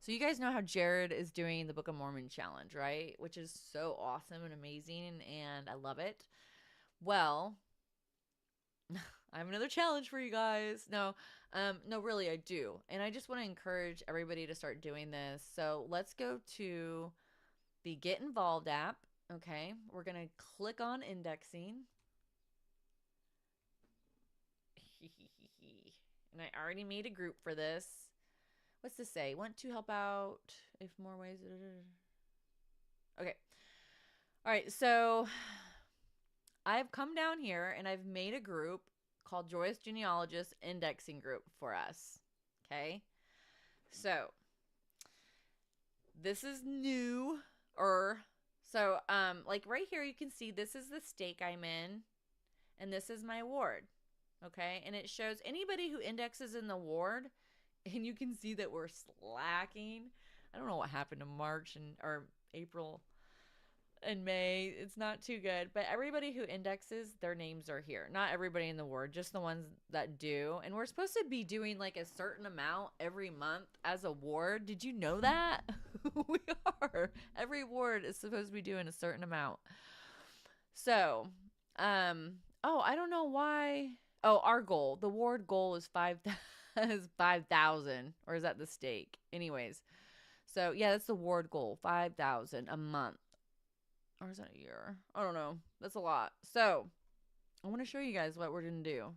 So you guys know how Jared is doing the Book of Mormon challenge, right? Which is so awesome and amazing, and I love it. Well, I have another challenge for you guys. No, really, I do. And I just want to encourage everybody to start doing this. So let's go to the Get Involved app. Okay. We're going to click on indexing. And I already made a group for this. What's this say? Want to help out if more ways. Okay. All right. So I've come down here and I've made a group called Joyous Genealogist Indexing Group for us. Okay. So this is new. So like right here you can see this is the stake I'm in and this is my ward. Okay. And it shows anybody who indexes in the ward, and you can see that we're slacking. I don't know what happened in March or April and May. It's not too good, but everybody who indexes, their names are here. Not everybody in the ward, just the ones that do. And we're supposed to be doing like a certain amount every month as a ward. Did you know that? We are. Every ward is supposed to be doing a certain amount. So, I don't know why. Oh, our goal, the ward goal is 5,000, or is that the stake? Anyways, so yeah, that's the ward goal, 5,000 a month. Or is that a year? I don't know. That's a lot. So I want to show you guys what we're going to do.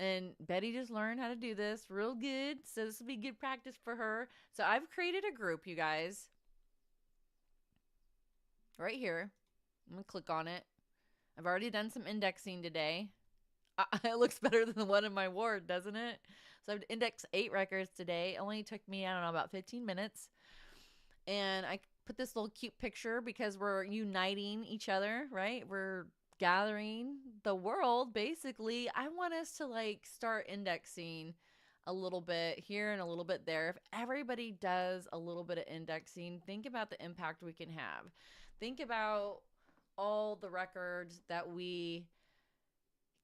And Betty just learned how to do this real good. So this will be good practice for her. So I've created a group, you guys. Right here. I'm going to click on it. I've already done some indexing today. It looks better than the one in my ward, doesn't it? So I've indexed 8 records today. It only took me, I don't know, about 15 minutes. And I put this little cute picture because we're uniting each other, right? We're gathering the world, basically. I want us to like start indexing a little bit here and a little bit there. If everybody does a little bit of indexing, think about the impact we can have. Think about all the records that we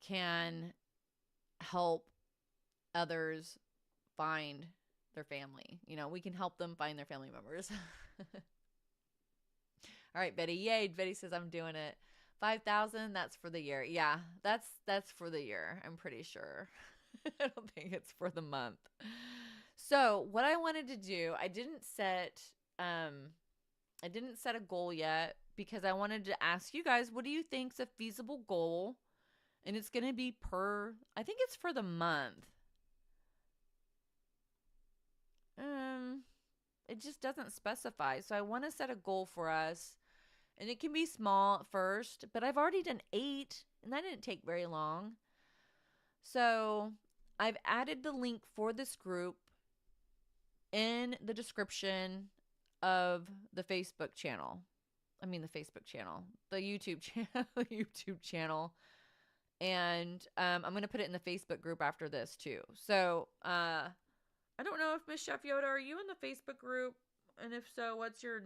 can help others find their family. We can help them find their family members. All right, Betty. Yay. Betty says I'm doing it. 5,000, that's for the year. Yeah, that's for the year. I'm pretty sure. I don't think it's for the month. So what I wanted to do, I didn't set a goal yet because I wanted to ask you guys, what do you think is a feasible goal? And it's going to be I think it's for the month. It just doesn't specify. So I want to set a goal for us. And it can be small at first, but I've already done 8, and that didn't take very long. So I've added the link for this group in the description of the Facebook channel. The YouTube channel, YouTube channel. And I'm going to put it in the Facebook group after this too. So I don't know if Miss Chef Yoda, are you in the Facebook group? And if so, what's your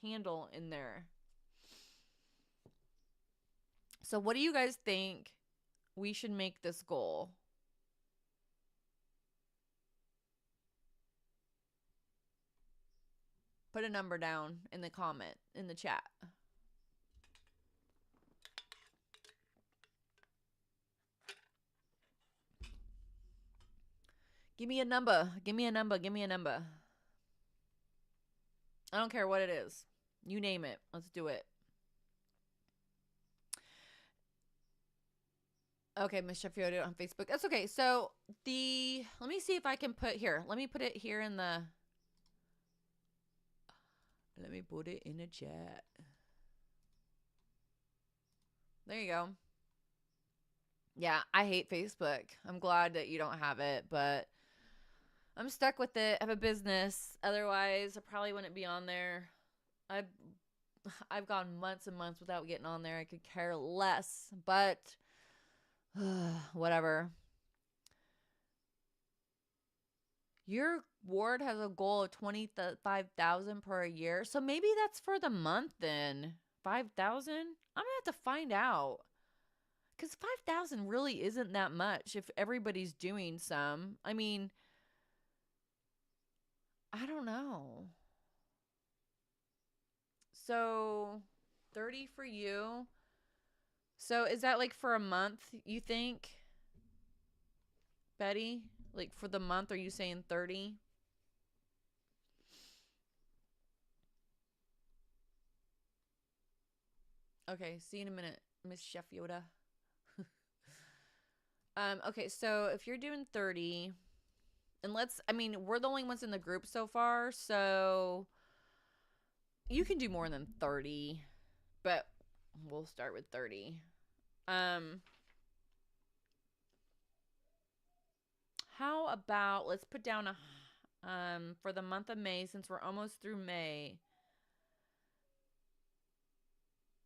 handle in there? So what do you guys think we should make this goal? Put a number down in the comment, in the chat. Give me a number. Give me a number. Give me a number. I don't care what it is. You name it. Let's do it. Okay, Miss Sheffield on Facebook. That's okay. So let me see if I can put here. Let me put it here in the. Let me put it in the chat. There you go. Yeah, I hate Facebook. I'm glad that you don't have it, but I'm stuck with it. I have a business. Otherwise, I probably wouldn't be on there. I've gone months and months without getting on there. I could care less, but whatever. Your ward has a goal of 25,000 per year. So maybe that's for the month then. 5,000? I'm going to have to find out. Cuz 5,000 really isn't that much if everybody's doing some. I mean, I don't know. So 30 for you. So is that like for a month, you think? Betty? Like for the month, are you saying 30? Okay, see you in a minute, Miss Chef Yoda. Okay, so if you're doing 30, and we're the only ones in the group so far, so you can do more than 30, but we'll start with 30. How about, let's put down for the month of May, since we're almost through May.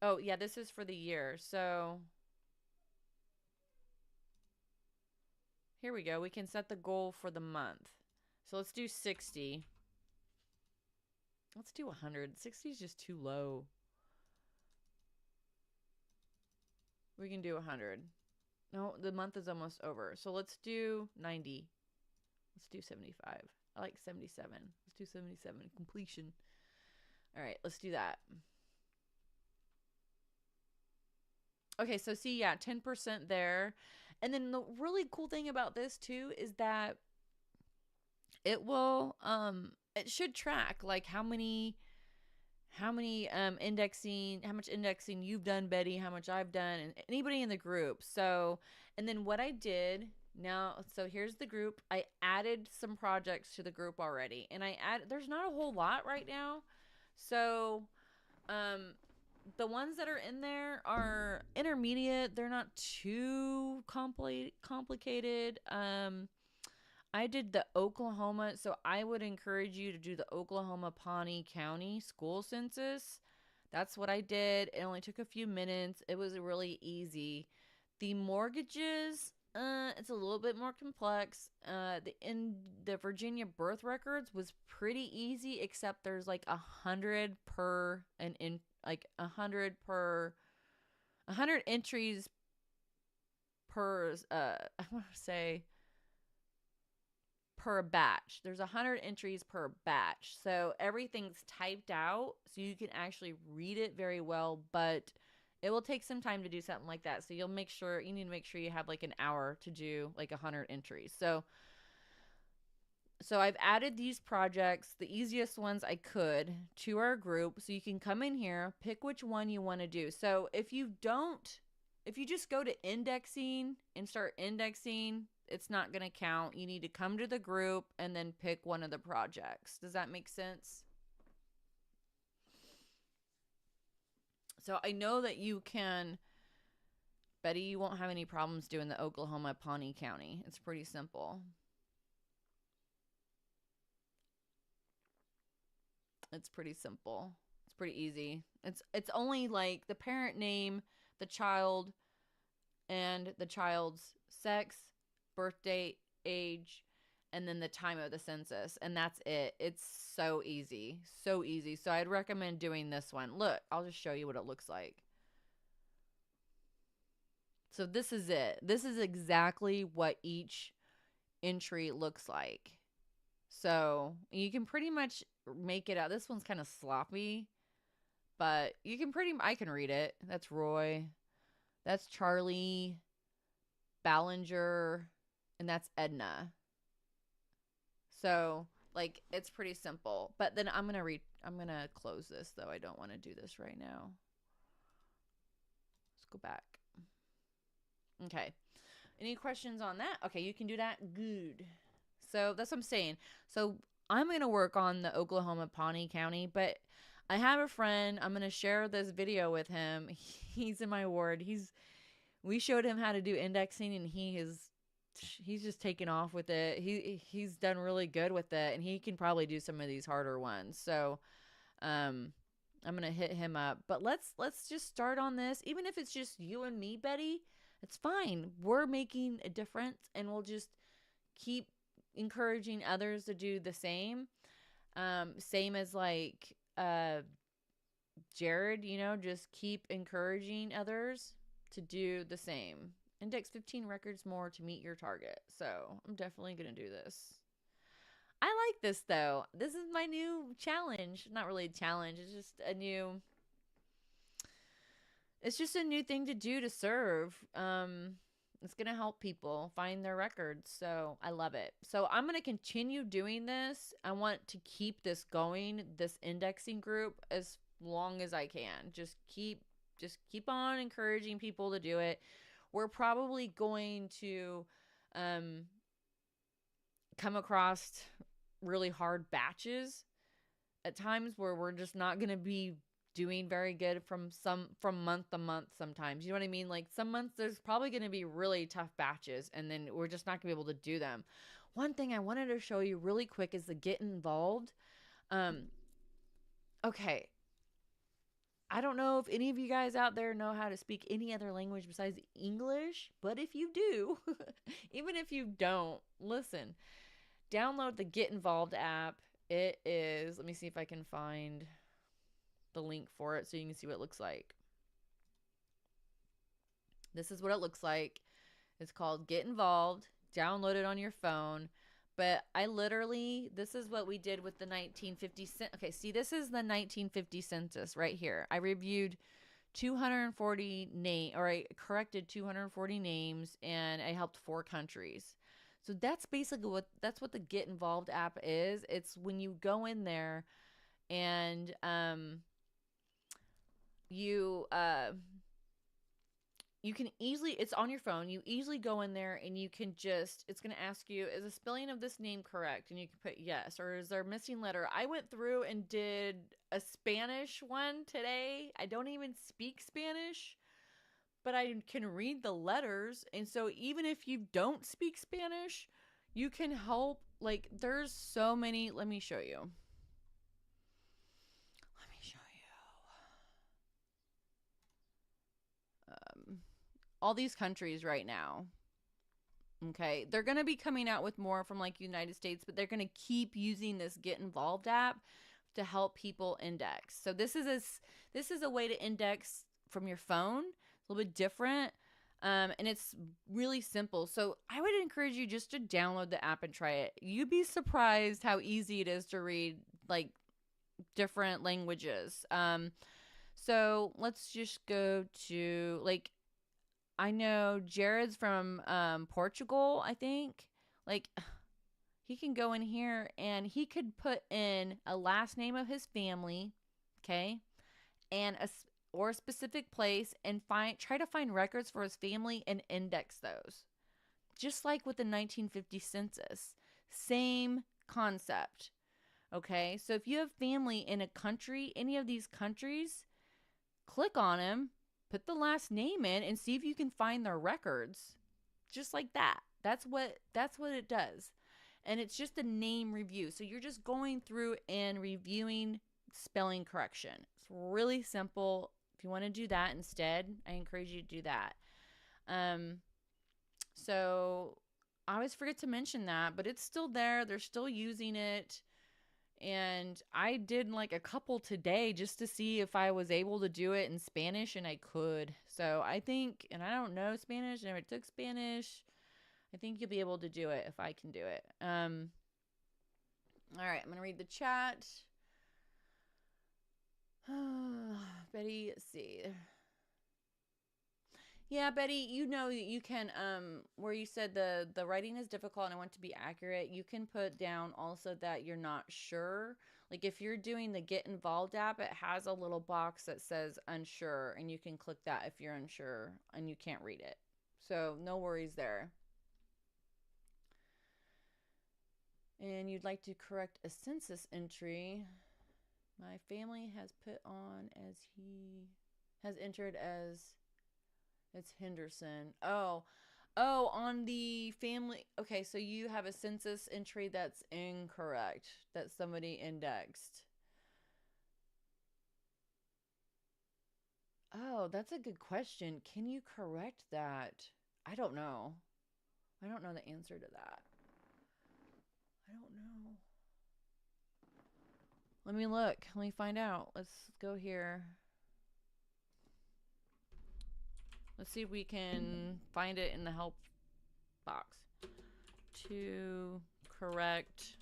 Oh, yeah, this is for the year. So here we go. We can set the goal for the month. So let's do 60. Let's do 100. 60 is just too low. We can do 100. No, the month is almost over. So let's do 90. Let's do 75. I like 77. Let's do 77. Completion. All right, let's do that. Okay, so see, yeah, 10% there. And then the really cool thing about this too is that it will it should track like how much indexing you've done, Betty, how much I've done, and anybody in the group. So, and then what I did now, so here's the group. I added some projects to the group already, and there's not a whole lot right now. So, the ones that are in there are intermediate. They're not too complicated. I did the Oklahoma, so I would encourage you to do the Oklahoma Pawnee County school census. That's what I did. It only took a few minutes. It was really easy. The mortgages, it's a little bit more complex. The Virginia birth records was pretty easy, except there's like 100 per and in like 100 entries per I want to say per batch. There's 100 entries per batch. So everything's typed out so you can actually read it very well, but it will take some time to do something like that. So you need to make sure you have like an hour to do like 100 entries. So I've added these projects, the easiest ones I could, to our group. So you can come in here, pick which one you want to do. So if you just go to indexing and start indexing, it's not going to count. You need to come to the group and then pick one of the projects. Does that make sense? So I know that you can, Betty, you won't have any problems doing the Oklahoma Pawnee County. It's pretty simple. It's pretty simple. It's pretty easy. It's only like the parent name, the child, and the child's sex, birth date, age, and then the time of the census, and that's it. It's so easy. So easy. So I'd recommend doing this one. Look, I'll just show you what it looks like. So this is it. This is exactly what each entry looks like. So you can pretty much make it out. This one's kind of sloppy, but you can I can read it. That's Roy. That's Charlie, Ballinger, and that's Edna. So, like, it's pretty simple. But then I'm going to close this, though. I don't want to do this right now. Let's go back. Okay. Any questions on that? Okay, you can do that. Good. So that's what I'm saying. So I'm going to work on the Oklahoma Pawnee County, but I have a friend. I'm going to share this video with him. He's in my ward. We showed him how to do indexing, and he's just taken off with it. He's done really good with it, and he can probably do some of these harder ones. So I'm going to hit him up. But let's just start on this. Even if it's just you and me, Betty, it's fine. We're making a difference, and we'll just keep encouraging others to do the same. Same as like Jared, just keep encouraging others to do the same. Index 15 records more to meet your target. So I'm definitely going to do this. I like this, though. This is my new challenge. Not really a challenge. It's just a new thing to do to serve. It's going to help people find their records. So I love it. So I'm going to continue doing this. I want to keep this going, this indexing group, as long as I can. Just keep on encouraging people to do it. We're probably going to come across really hard batches at times where we're just not going to be doing very good from month to month sometimes. You know what I mean? Like some months there's probably going to be really tough batches, and then we're just not going to be able to do them. One thing I wanted to show you really quick is the get involved. Okay. I don't know if any of you guys out there know how to speak any other language besides English, but if you do, even if you don't, listen, download the Get Involved app. It is, let me see if I can find the link for it so you can see what it looks like. This is what it looks like. It's called Get Involved. Download it on your phone. But this is what we did with the 1950 okay, see, this is the 1950 census right here. I reviewed 240 I corrected 240 names, and I helped 4 countries. So that's basically what the Get Involved app is. It's when you go in there and you can easily, it's on your phone, you easily go in there and you can it's going to ask you, is the spelling of this name correct? And you can put yes, or is there a missing letter? I went through and did a Spanish one today. I don't even speak Spanish, but I can read the letters. And so even if you don't speak Spanish, you can help. Like there's so many, let me show you. All these countries right now. Okay. They're going to be coming out with more from like United States, but they're going to keep using this Get Involved app to help people index. So this is a way to index from your phone. It's a little bit different. And it's really simple. So I would encourage you just to download the app and try it. You'd be surprised how easy it is to read like different languages. So let's just go to like, I know Jared's from Portugal, I think. Like, he can go in here and he could put in a last name of his family, okay, and a specific place, and try to find records for his family and index those. Just like with the 1950 census. Same concept, okay? So if you have family in a country, any of these countries, click on him. Put the last name in and see if you can find their records. Just like that. That's what it does. And it's just a name review. So you're just going through and reviewing spelling correction. It's really simple. If you want to do that instead, I encourage you to do that. So I always forget to mention that, but it's still there. They're still using it. And I did like a couple today just to see if I was able to do it in Spanish, and I could. So I think, and I don't know Spanish, never took Spanish. I think you'll be able to do it if I can do it. All right, I'm going to read the chat. Betty, let's see. Yeah, Betty, you know you can where you said the writing is difficult and I want to be accurate, you can put down also that you're not sure. Like if you're doing the Get Involved app, it has a little box that says unsure and you can click that if you're unsure and you can't read it. So, no worries there. And you'd like to correct a census entry. My family has put on as he has entered as it's Henderson. Oh, on the family. Okay, so you have a census entry that's incorrect, that somebody indexed. Oh, that's a good question. Can you correct that? I don't know. I don't know the answer to that. I don't know. Let me look. Let me find out. Let's go here. Let's see if we can find it in the help box. To correct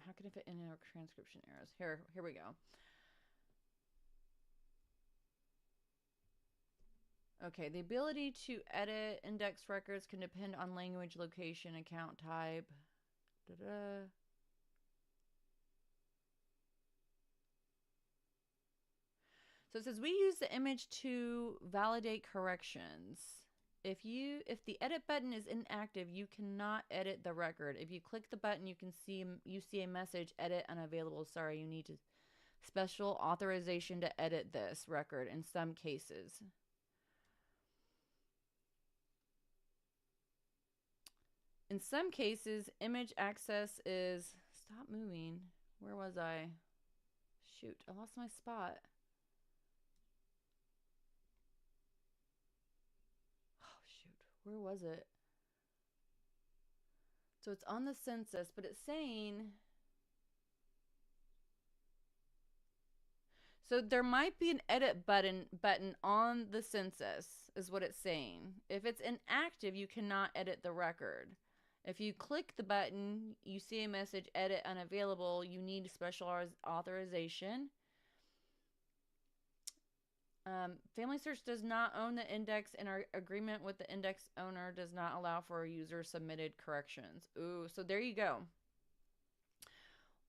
how can I fit in our transcription errors? Here we go. Okay, the ability to edit index records can depend on language, location, account type. Da-da. So it says we use the image to validate corrections. If the edit button is inactive, you cannot edit the record. If you click the button, you see a message, edit unavailable. Sorry, you need special authorization to edit this record in some cases. In some cases, image access is stop moving. Where was I? Shoot, I lost my spot. Oh shoot, where was it? So it's on the census, but it's saying so there might be an edit button on the census is what it's saying. If it's inactive, you cannot edit the record. If you click the button, you see a message edit unavailable. You need special authorization. FamilySearch does not own the index, and our agreement with the index owner does not allow for user submitted corrections. Ooh, so there you go.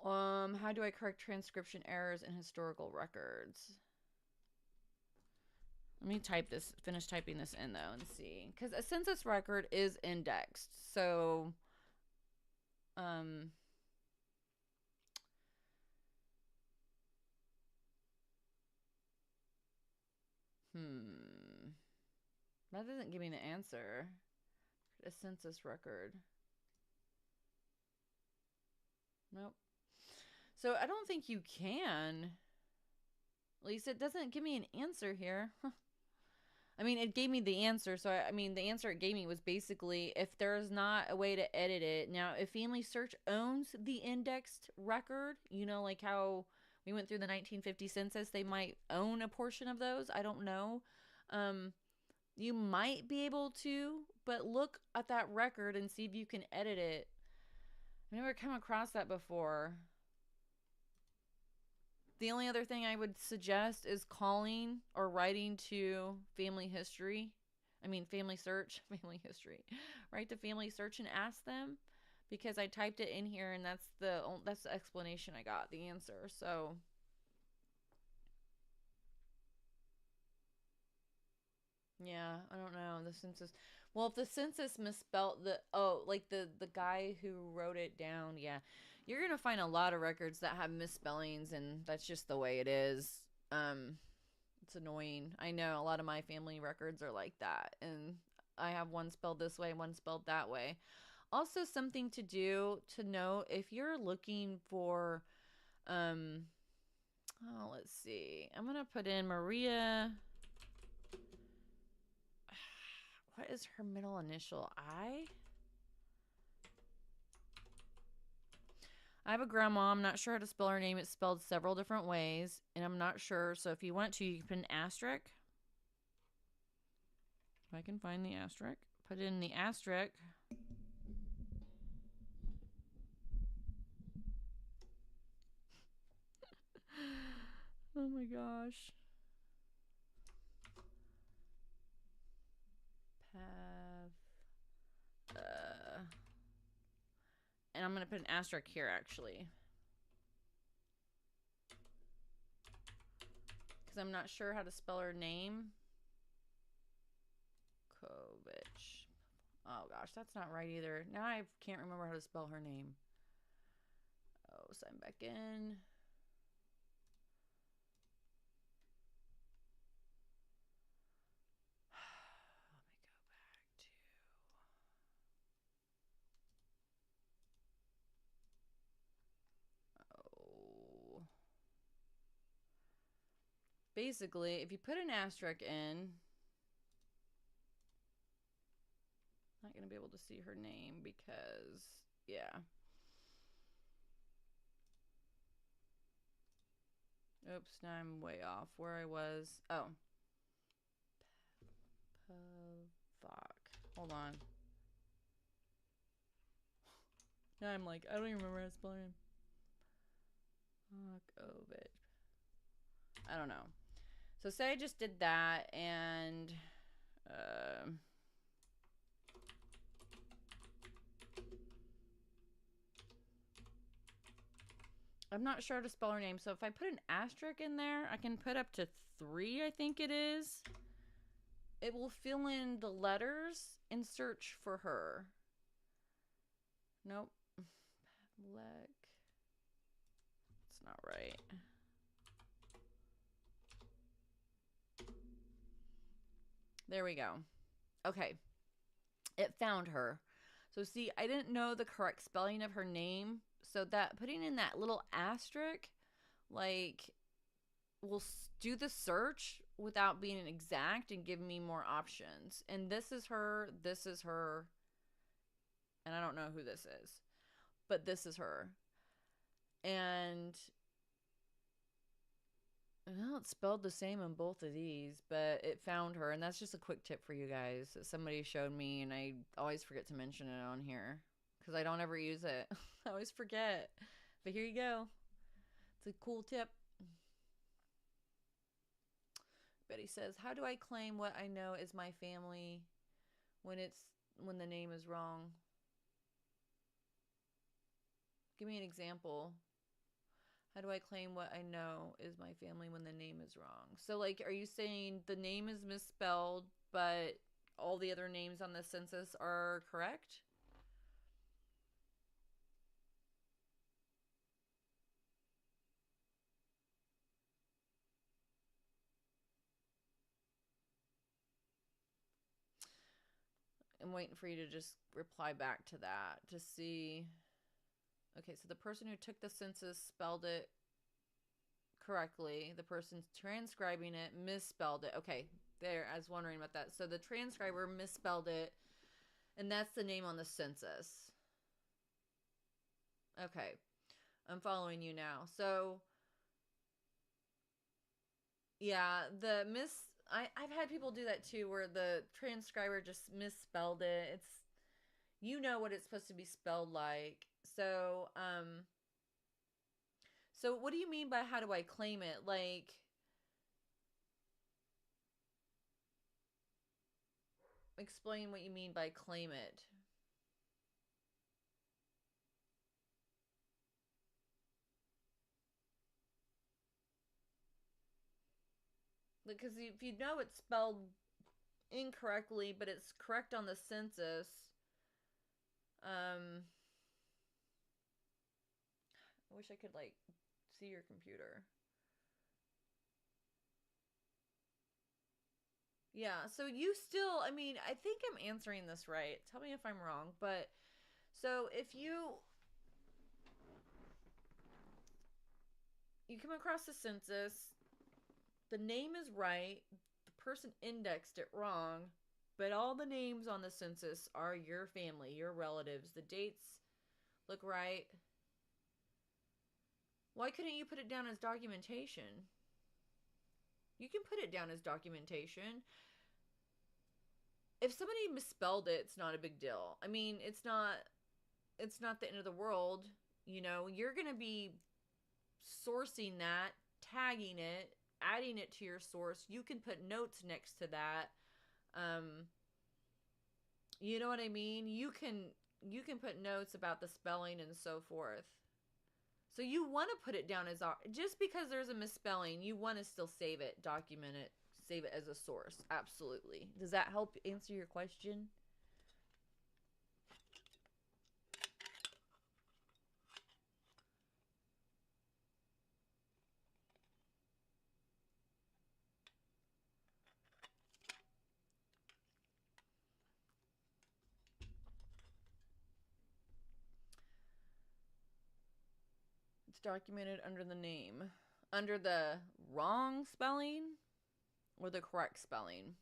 How do I correct transcription errors in historical records? Let me finish typing this in though and see. Because a census record is indexed. So, that doesn't give me the answer. A census record. Nope. So I don't think you can. At least it doesn't give me an answer here. I mean, it gave me the answer. So, the answer it gave me was basically if there's not a way to edit it. Now, if FamilySearch owns the indexed record, like how we went through the 1950 census, they might own a portion of those. I don't know. You might be able to, but look at that record and see if you can edit it. I've never come across that before. The only other thing I would suggest is calling or writing to Family History. FamilySearch, Family History. Write to FamilySearch and ask them because I typed it in here and that's the explanation I got, the answer. So yeah, I don't know. The census. Well, if the census misspelled the guy who wrote it down, yeah, you're gonna find a lot of records that have misspellings, and that's just the way it is. It's annoying. I know a lot of my family records are like that, and I have one spelled this way, one spelled that way. Also, something to note if you're looking for, let's see. I'm gonna put in Maria. What is her middle initial? I have a grandma. I'm not sure how to spell her name. It's spelled several different ways, and I'm not sure. So if you want to, you can put an asterisk. If I can find the asterisk. Put in the asterisk. Oh my gosh. And I'm going to put an asterisk here, actually. Because I'm not sure how to spell her name. Kovich. Oh gosh, that's not right either. Now I can't remember how to spell her name. Oh, sign back in. Basically, if you put an asterisk in, not going to be able to see her name because, yeah. Oops, now I'm way off where I was. Oh. Fuck. Hold on. Now I'm like, I don't even remember how to spell her name. I don't know. So say I just did that and I'm not sure how to spell her name. So if I put an asterisk in there, I can put up to 3, I think it is. It will fill in the letters and search for her. Nope. Black. It's not right. There we go. Okay. It found her. So see, I didn't know the correct spelling of her name. So that putting in that little asterisk, like, will do the search without being exact and give me more options. And this is her, and I don't know who this is, but this is her. And well, it's spelled the same in both of these, but it found her. And that's just a quick tip for you guys that somebody showed me, and I always forget to mention it on here because I don't ever use it. I always forget. But here you go. It's a cool tip. Betty says, how do I claim what I know is my family when the name is wrong? Give me an example. How do I claim what I know is my family when the name is wrong? So, like, are you saying the name is misspelled, but all the other names on the census are correct? I'm waiting for you to just reply back to that to see. Okay, so the person who took the census spelled it correctly. The person transcribing it misspelled it. Okay, there, I was wondering about that. So the transcriber misspelled it, and that's the name on the census. Okay, I'm following you now. So, yeah, I've had people do that too, where the transcriber just misspelled it. It's, you know what it's supposed to be spelled like. So, so what do you mean by how do I claim it? Like, explain what you mean by claim it. Because if you know it's spelled incorrectly, but it's correct on the census, I wish I could, like, see your computer. Yeah, so you still, I mean, I think I'm answering this right. Tell me if I'm wrong, but so if you come across the census, the name is right, the person indexed it wrong, but all the names on the census are your family, your relatives. The dates look right. Why couldn't you put it down as documentation? You can put it down as documentation. if somebody misspelled it, it's not a big deal. I mean, it's not the end of the world. You know, you're going to be sourcing that, tagging it, adding it to your source. You can put notes next to that. Um, you know what I mean? You can put notes about the spelling and so forth. So you want to put it down as just because there's a misspelling, you want to still save it, document it, save it as a source. Absolutely. Does that help answer your question? It's documented under the name, under the wrong spelling or the correct spelling.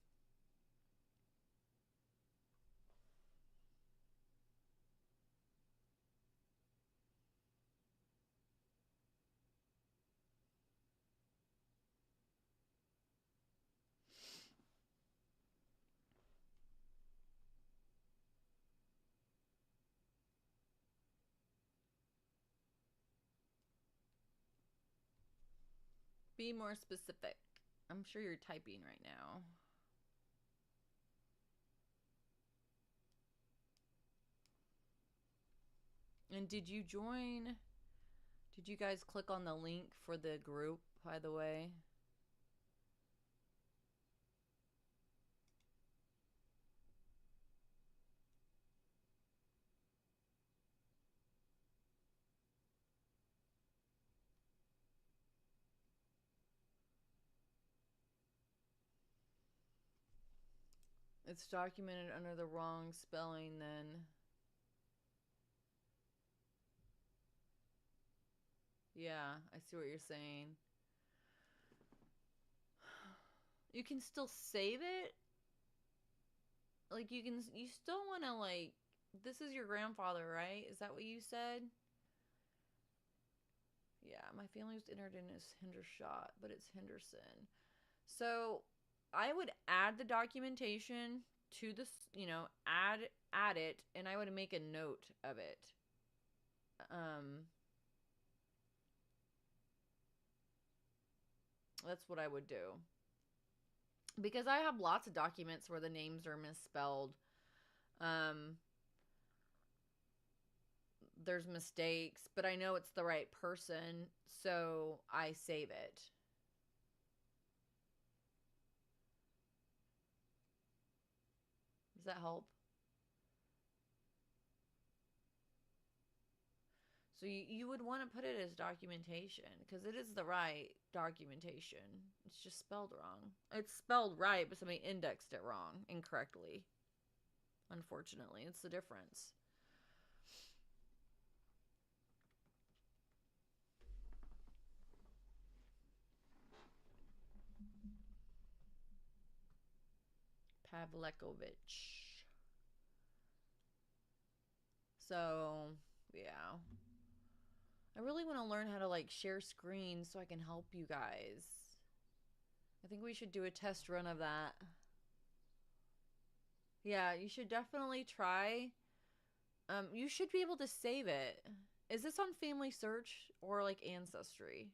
Be more specific. I'm sure you're typing right now. And did you join? Did you guys click on the link for the group, by the way? It's documented under the wrong spelling then. Yeah, I see what you're saying. You can still save it. Like you still want to like, this is your grandfather, right? Is that what you said? Yeah, my family was entered in as Hendershot, but it's Henderson. So I would add the documentation to this, add it, and I would make a note of it. That's what I would do. Because I have lots of documents where the names are misspelled. Um, there's mistakes, but I know it's the right person, so I save it. Does that help? So you would want to put it as documentation because it is the right documentation. It's just spelled wrong. It's spelled right, but somebody indexed it wrong, incorrectly. Unfortunately, it's the difference. Pavlekovich. So, yeah. I really want to learn how to like share screens so I can help you guys. I think we should do a test run of that. Yeah, you should definitely try. You should be able to save it. Is this on FamilySearch or like Ancestry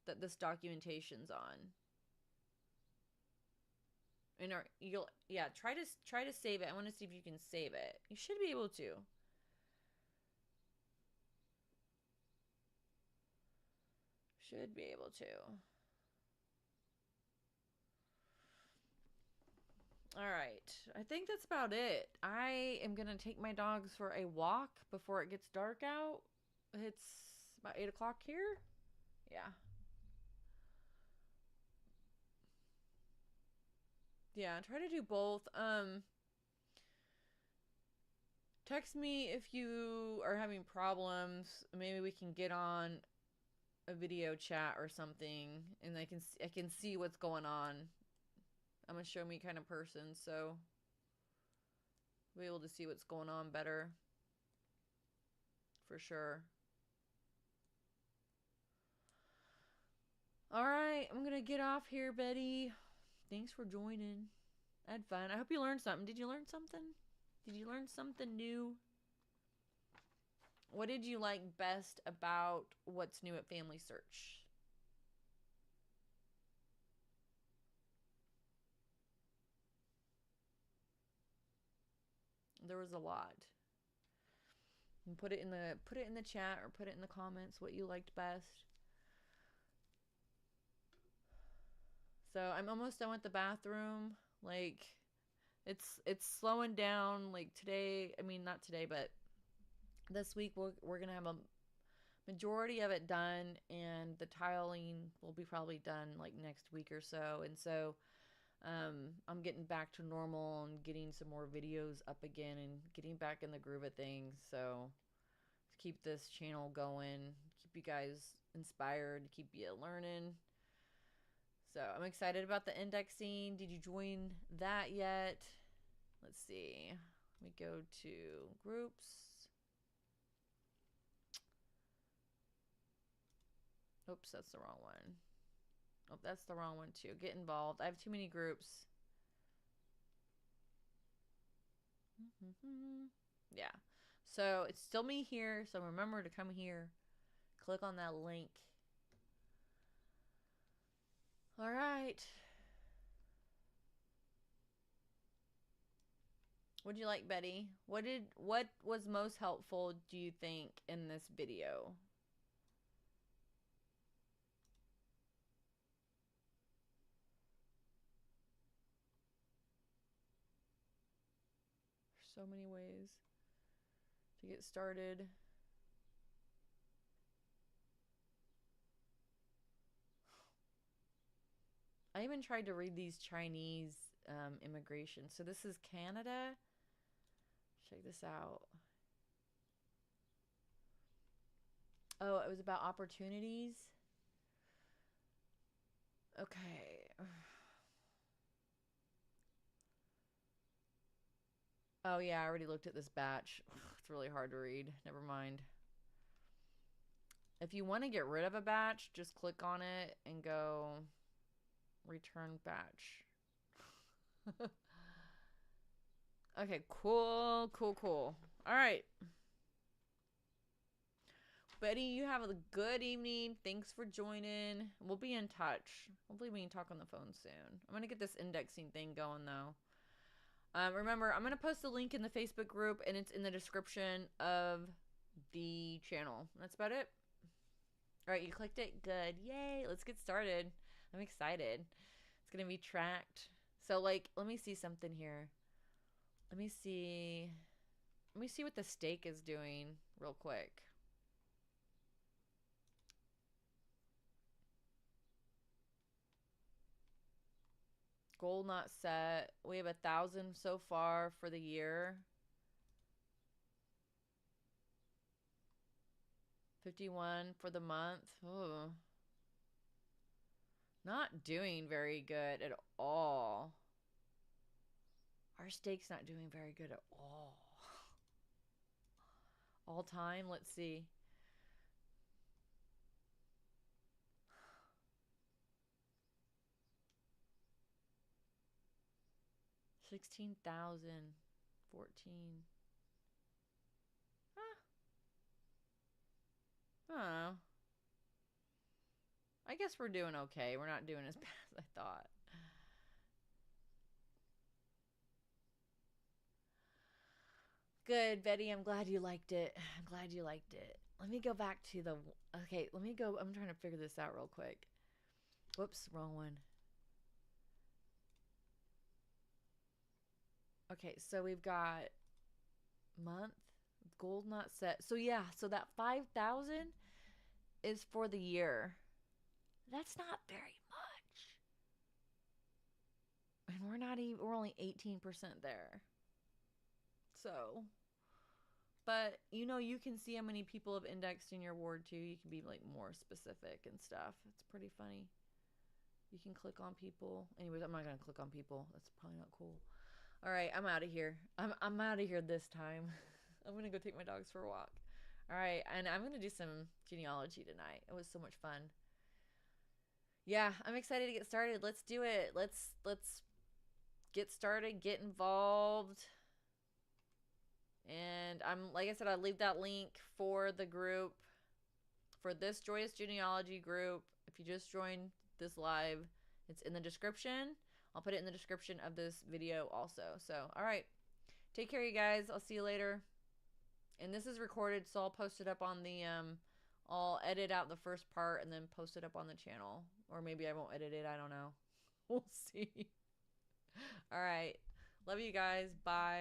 that this documentation's on? And you'll try to save it. I want to see if you can save it. You should be able to. Should be able to. All right. I think that's about it. I am going to take my dogs for a walk before it gets dark out. It's about 8 o'clock here. Yeah. Yeah, try to do both. Text me if you are having problems. Maybe we can get on a video chat or something and I can see what's going on. I'm a show me kind of person, so I'll be able to see what's going on better. For sure. All right, I'm going to get off here, Betty. Thanks for joining. I had fun. I hope you learned something. Did you learn something? Did you learn something new? What did you like best about what's new at FamilySearch? There was a lot. And put it in the chat or put it in the comments what you liked best. So I'm almost done with the bathroom. Like it's slowing down. Like today, I mean not today, but this week we're gonna have a majority of it done, and the tiling will be probably done like next week or so. And so I'm getting back to normal and getting some more videos up again and getting back in the groove of things. So to keep this channel going, keep you guys inspired, keep you learning. So I'm excited about the indexing. Did you join that yet? Let's see. Let me go to groups. Oops, that's the wrong one. Oh, that's the wrong one too. Get involved. I have too many groups. Yeah. So it's still me here. So remember to come here. Click on that link. All right. What'd you like, Betty? What was most helpful, do you think, in this video? There's so many ways to get started. I even tried to read these Chinese immigration. So this is Canada. Check this out. Oh, it was about opportunities. Okay. Oh yeah, I already looked at this batch. It's really hard to read. Never mind. If you want to get rid of a batch, just click on it and go return batch. Okay, cool. All right. Betty, you have a good evening. Thanks for joining. We'll be in touch. Hopefully we can talk on the phone soon. I'm going to get this indexing thing going, though. Remember, I'm going to post a link in the Facebook group, and it's in the description of the channel. That's about it. All right, you clicked it? Good. Yay. Let's get started. I'm excited. It's going to be tracked. So, like, let me see something here. Let me see what the steak is doing real quick. Goal not set. We have 1,000 so far for the year. 51 for the month. Ooh. Not doing very good at all. Our steak's not doing very good at all. All time, let's see. $16,000. 14. Huh. I don't know. I guess we're doing okay. We're not doing as bad as I thought. Good, Betty. I'm glad you liked it. Let me go back to the... Okay, let me go... I'm trying to figure this out real quick. Whoops, wrong one. Okay, so we've got month, goal not set. So yeah, so that 5,000 is for the year. That's not very much. And we're only 18% there. So, but you know, you can see how many people have indexed in your ward too. You can be like more specific and stuff. It's pretty funny. You can click on people. Anyways, I'm not gonna click on people. That's probably not cool. All right, I'm out of here. I'm out of here this time. I'm gonna go take my dogs for a walk. All right, and I'm gonna do some genealogy tonight. It was so much fun. Yeah, I'm excited to get started. Let's do it. Let's get started, get involved. And like I said, I'll leave that link for the group, for this Joyous Genealogy group. If you just joined this live, it's in the description. I'll put it in the description of this video also. So, all right. Take care, you guys. I'll see you later. And this is recorded, so I'll post it up on the, I'll edit out the first part and then post it up on the channel. Or maybe I won't edit it. I don't know. We'll see. All right. Love you guys. Bye.